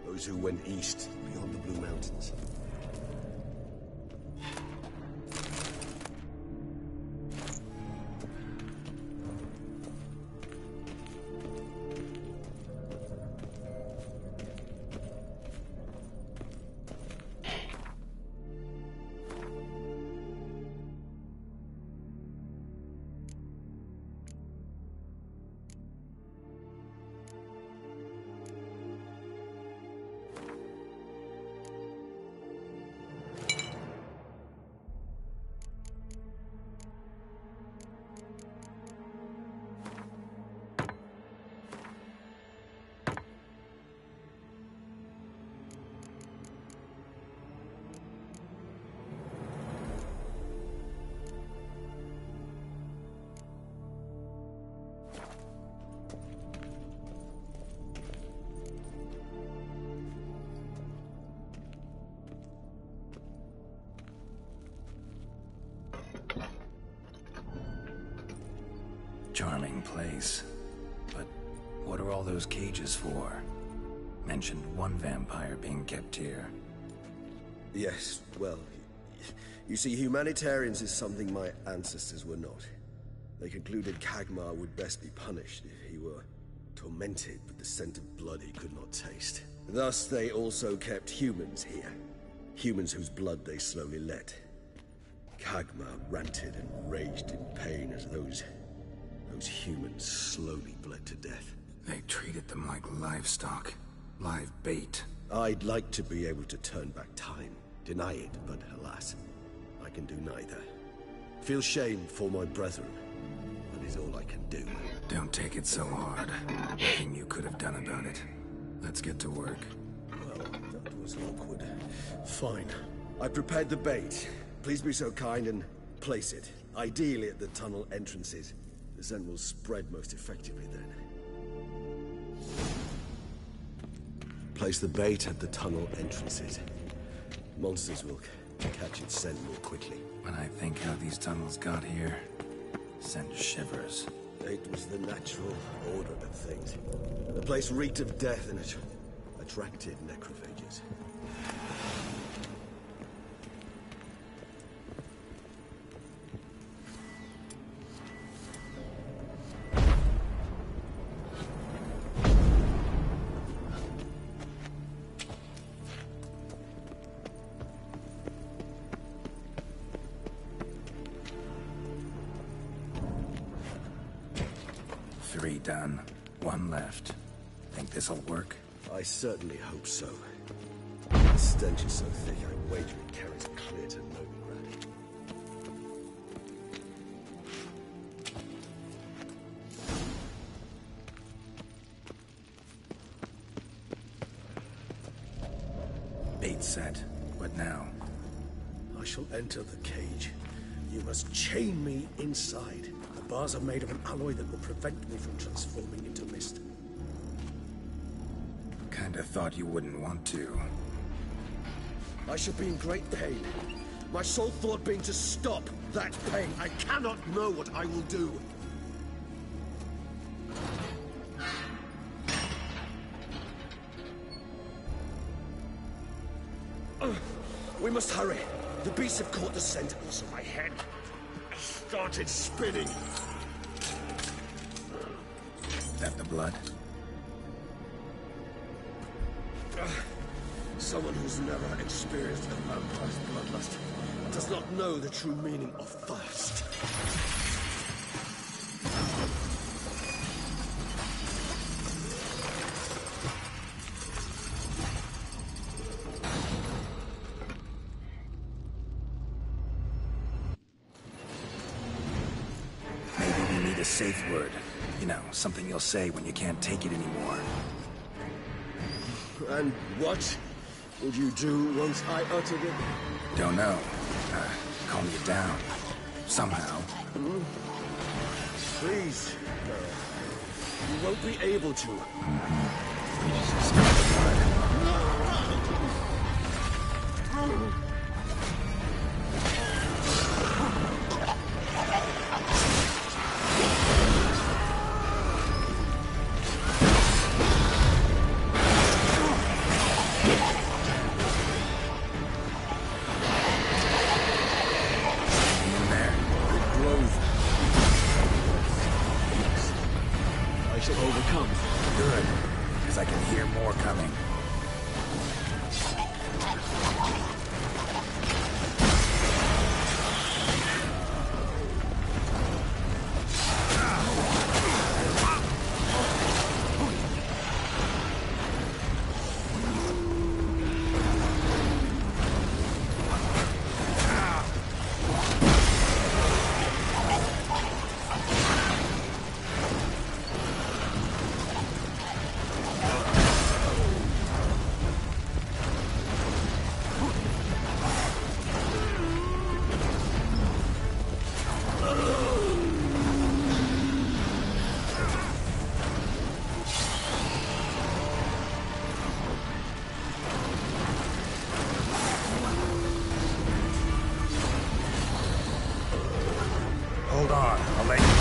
Those who went east beyond the Blue Mountains. Charming place. But what are all those cages for? Mentioned one vampire being kept here. Yes, well, you see, humanitarians is something my ancestors were not. They concluded Kagmar would best be punished if he were tormented with the scent of blood he could not taste. Thus, they also kept humans here. Humans whose blood they slowly let. Kagmar ranted and raged in pain as those humans slowly bled to death. They treated them like livestock. Live bait. I'd like to be able to turn back time. Deny it, but alas, I can do neither. Feel shame for my brethren. That is all I can do. Don't take it so hard. Nothing you could have done about it. Let's get to work. Well, that was awkward. Fine. I prepared the bait. Please be so kind and place it. Ideally at the tunnel entrances. The scent will spread most effectively then. Place the bait at the tunnel entrances. Monsters will catch its scent more quickly. When I think how these tunnels got here, send shivers. It was the natural order of things. The place reeked of death and it attracted necrophages. 3 done. 1 left. Think this'll work? I certainly hope so. The stench is so thick, I wager it carries clear to Novigrad. Bait set. What now? I shall enter the cage. You must chain me inside. The bars are made of an alloy that will prevent me from transforming into mist. Kinda thought you wouldn't want to. I shall be in great pain. My sole thought being to stop that pain. I cannot know what I will do. We must hurry. The beasts have caught the scent. Also, my head started spinning. That the blood? Someone who's never experienced a vampire's bloodlust does not know the true meaning of thirst. Maybe we need a safe word. You know, something you'll say when you can't take it anymore. And what would you do once I uttered it? Don't know. Calm you down. Somehow. Please, no. You won't be able to. Hold on, I'll let you out.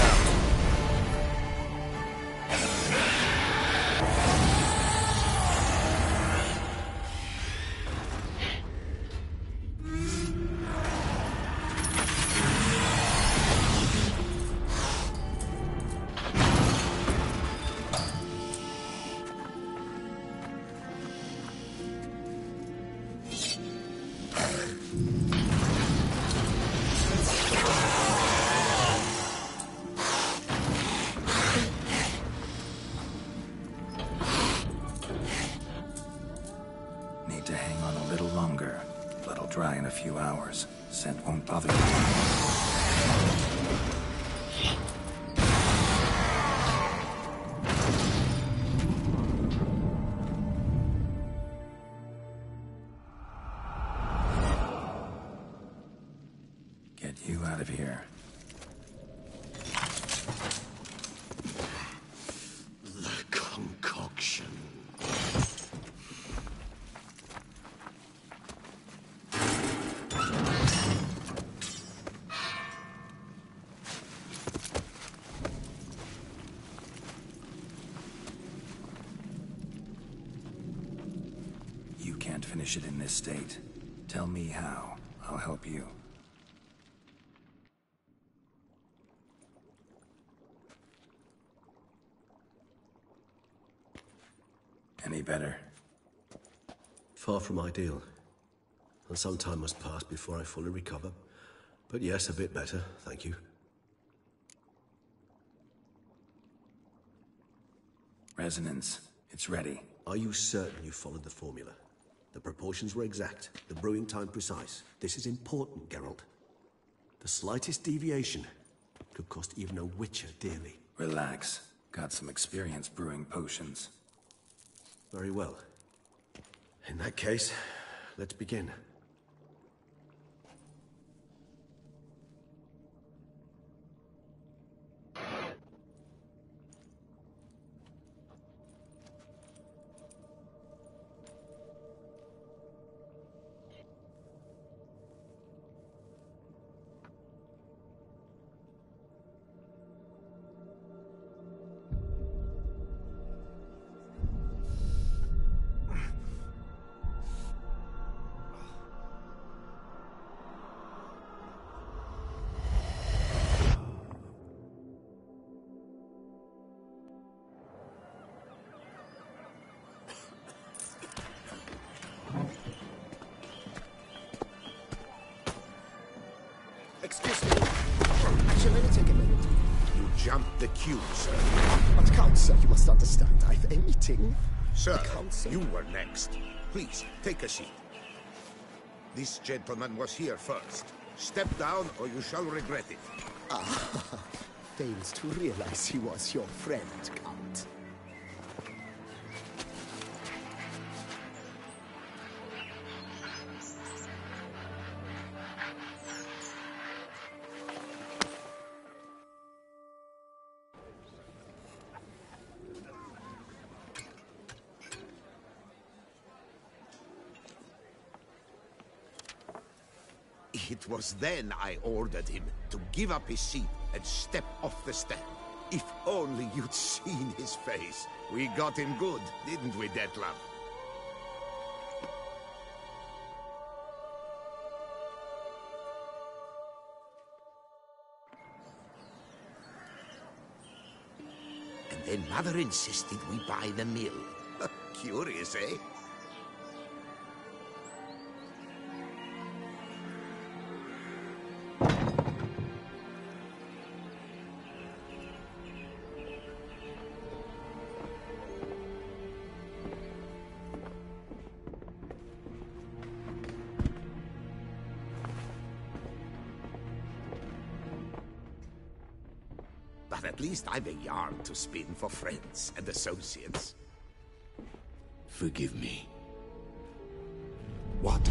Need to hang on a little longer. Blood'll dry in a few hours. Scent won't bother you. Get you out of here. The concoction. You can't finish it in this state. Tell me how. I'll help you. Any better? Far from ideal. And some time must pass before I fully recover. But yes, a bit better, thank you. Resonance. It's ready. Are you certain you followed the formula? The proportions were exact, the brewing time precise. This is important, Geralt. The slightest deviation could cost even a Witcher dearly. Relax. Got some experience brewing potions. Very well. In that case, let's begin. Excuse me. Shall I take a minute? You jumped the queue, sir. But Count, sir, you must understand, I've a meeting. Sir, you were next. Please, take a seat. This gentleman was here first. Step down or you shall regret it. Ah, fails to realize he was your friend, Count. It was then I ordered him to give up his seat and step off the stand. If only you'd seen his face. We got him good, didn't we, Detlef? And then Mother insisted we buy the mill. Curious, eh? But at least I've a yarn to spin for friends and associates. Forgive me. What?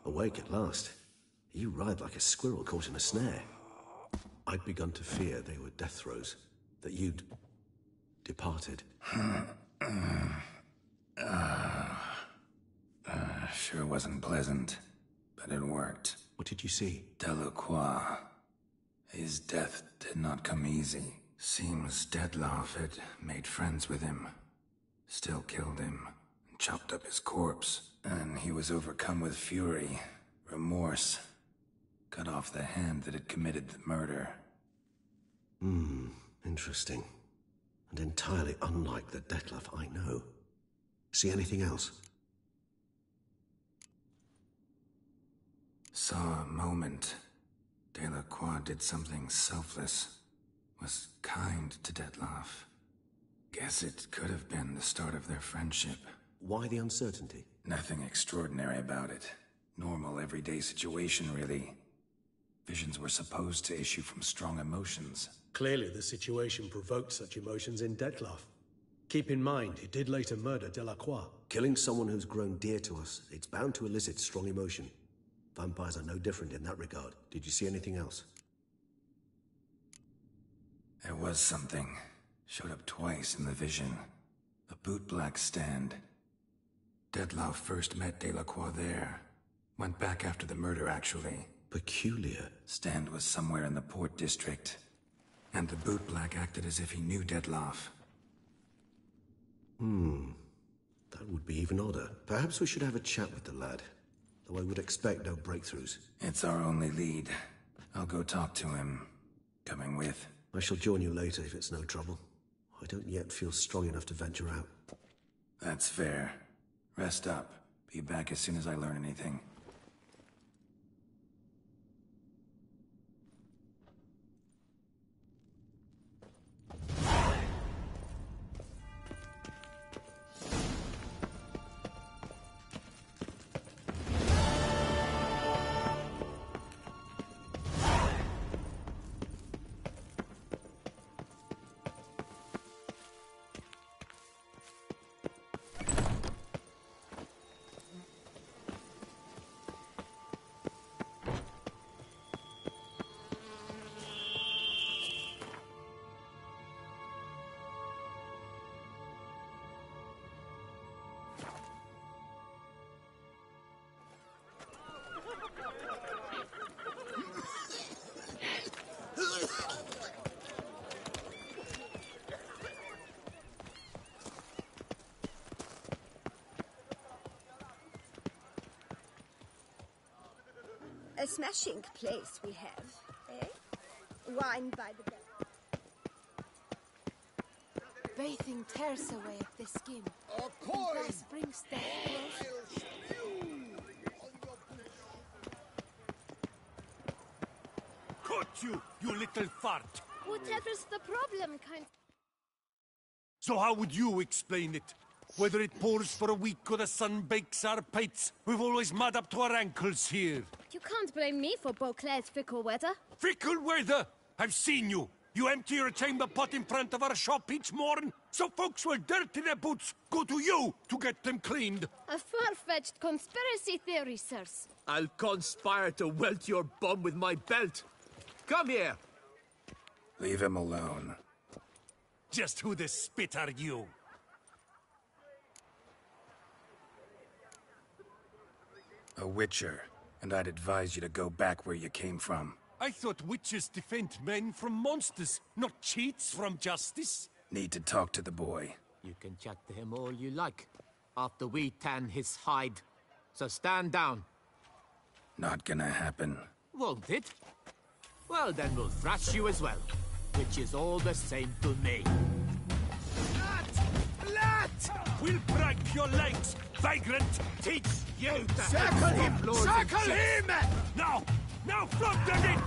Awake at last. You ride like a squirrel caught in a snare. I'd begun to fear they were death throes, that you'd departed. Sure wasn't pleasant, but it worked. What did you see? Delacroix. His death did not come easy. Seems Detlef had made friends with him. Still killed him, and chopped up his corpse. And he was overcome with fury, remorse. Cut off the hand that had committed the murder. Interesting. And entirely unlike the Detlef I know. See anything else? Saw a moment. Delacroix did something selfless. Was kind to Detlef. Guess it could have been the start of their friendship. Why the uncertainty? Nothing extraordinary about it. Normal, everyday situation, really. Visions were supposed to issue from strong emotions, Clearly, the situation provoked such emotions in Dettlaff. Keep in mind, he did later murder Delacroix. Killing someone who's grown dear to us, it's bound to elicit strong emotion. Vampires are no different in that regard. Did you see anything else? There was something. Showed up twice in the vision. A bootblack stand. Dettlaff first met Delacroix there. Went back after the murder, actually. Peculiar. Stand was somewhere in the Port District. And the bootblack acted as if he knew Dettlaff. That would be even odder. Perhaps we should have a chat with the lad. Though I would expect no breakthroughs. It's our only lead. I'll go talk to him. Coming with? I shall join you later if it's no trouble. I don't yet feel strong enough to venture out. That's fair. Rest up. Be back as soon as I learn anything. A smashing place we have, eh? Wine by the bell. Bathing tears away the skin. Coin! Thus brings death close. Caught you, you little fart! Whatever's the problem, kind... So how would you explain it? Whether it pours for a week or the sun bakes our pates, we've always mud up to our ankles here. You can't blame me for Beauclair's fickle weather. Fickle weather? I've seen you. You empty your chamber pot in front of our shop each morn, so folks will dirty their boots, go to you to get them cleaned. A far-fetched conspiracy theory, sirs. I'll conspire to welt your bum with my belt. Come here. Leave him alone. Just who the spit are you? A witcher, and I'd advise you to go back where you came from. I thought witches defend men from monsters, not cheats from justice. Need to talk to the boy. You can chat to him all you like, after we tan his hide. So stand down. Not gonna happen. Won't it? Well, then we'll thrash you as well, which is all the same to me. Lat! We'll break your legs, vagrant! Teach you to Circle him! Circle him! Now! Now flood them in!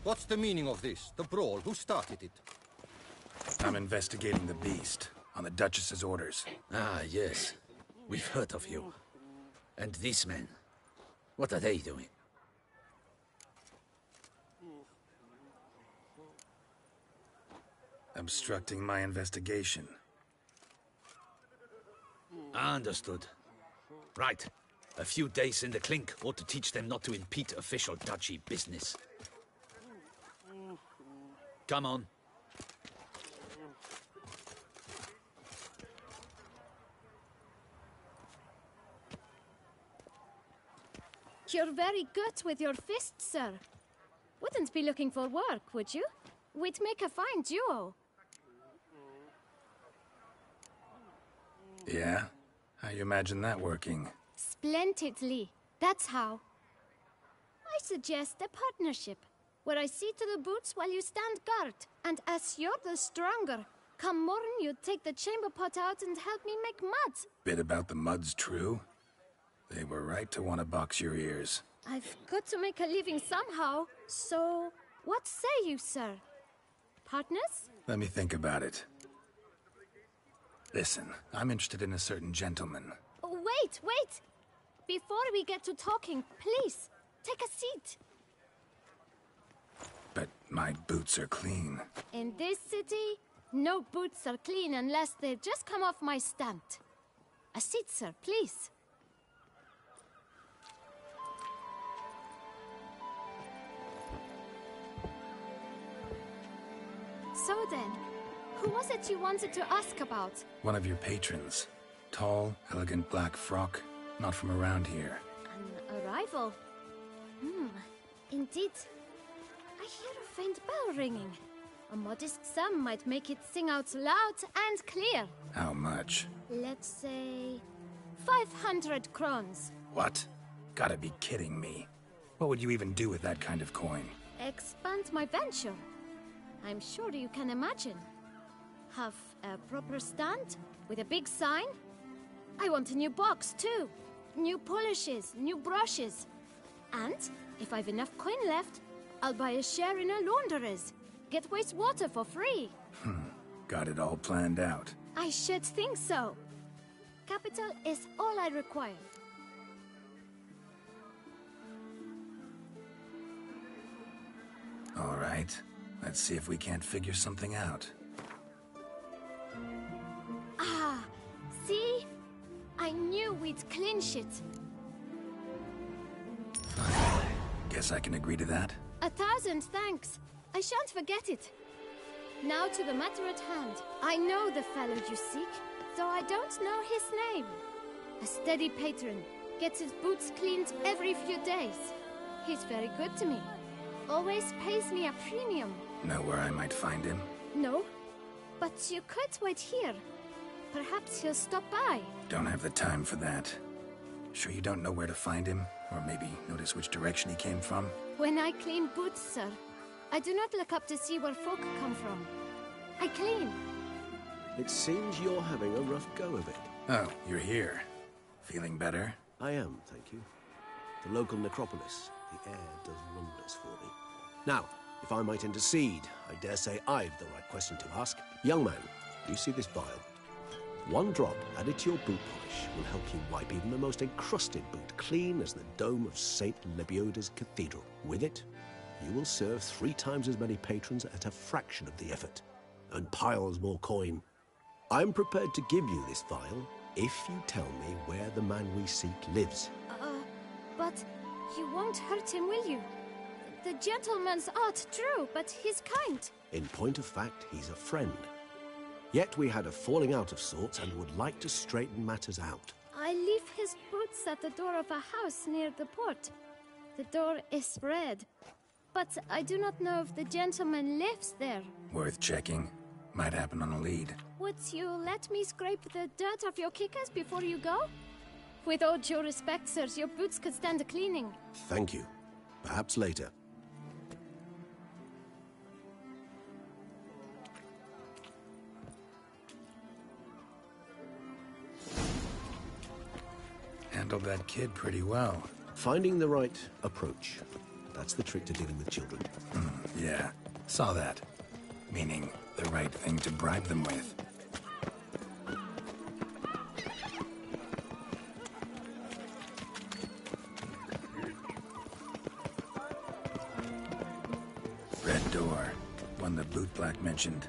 What's the meaning of this? The brawl? Who started it? I'm investigating the beast, on the Duchess's orders. Ah, yes. We've heard of you. And these men, what are they doing? Obstructing my investigation. Understood. Right. A few days in the clink ought to teach them not to impede official duchy business. Come on. You're very good with your fists, sir. Wouldn't be looking for work, would you? We'd make a fine duo. Yeah? How you imagine that working? Splendidly. That's how. I suggest a partnership, where I see to the boots while you stand guard. And as you're the stronger, come morn you take the chamber pot out and help me make mud. Bit about the mud's true? They were right to want to box your ears. I've got to make a living somehow, so what say you, sir? Partners? Let me think about it. Listen, I'm interested in a certain gentleman. Wait, wait! Before we get to talking, please, take a seat. But my boots are clean. In this city, no boots are clean unless they've just come off my stand. A seat, sir, please. So then, who was it you wanted to ask about? One of your patrons. Tall, elegant black frock. Not from around here. An arrival? Indeed. I hear a faint bell ringing. A modest sum might make it sing out loud and clear. How much? Let's say 500 crowns. What? Gotta be kidding me. What would you even do with that kind of coin? Expand my venture. I'm sure you can imagine. Have a proper stand with a big sign. I want a new box too. New polishes, new brushes. And if I've enough coin left, I'll buy a share in a launderer's. Get wastewater for free. Got it all planned out. I should think so. Capital is all I require. All right. Let's see if we can't figure something out. Ah, see? I knew we'd clinch it. Guess I can agree to that. 1,000 thanks. I shan't forget it. Now to the matter at hand. I know the fellow you seek, though I don't know his name. A steady patron. Gets his boots cleaned every few days. He's very good to me. Always pays me a premium. Know where I might find him? No, but you could wait here. Perhaps he'll stop by. Don't have the time for that. Sure you don't know where to find him? Or maybe notice which direction he came from? When I clean boots, sir, I do not look up to see where folk come from. I clean. It seems you're having a rough go of it. Oh, you're here. Feeling better? I am, thank you. The local necropolis. The air does wonders for me. Now, if I might intercede, I dare say I've the right question to ask. Young man, do you see this vial? One drop added to your boot polish will help you wipe even the most encrusted boot clean as the dome of St. Lebioda's Cathedral. With it, you will serve 3 times as many patrons at a fraction of the effort, and piles more coin. I'm prepared to give you this vial if you tell me where the man we seek lives. But you won't hurt him, will you? The gentleman's art, true, but he's kind. In point of fact, he's a friend. Yet we had a falling out of sorts and would like to straighten matters out. I leave his boots at the door of a house near the port. The door is red, but I do not know if the gentleman lives there. Worth checking. Might happen on a lead. Would you let me scrape the dirt off your kickers before you go? With all due respect, sirs, your boots could stand a cleaning. Thank you. Perhaps later. Handled that kid pretty well. Finding the right approach. That's the trick to dealing with children. Yeah, saw that. Meaning, the right thing to bribe them with. Red door. One the bootblack mentioned.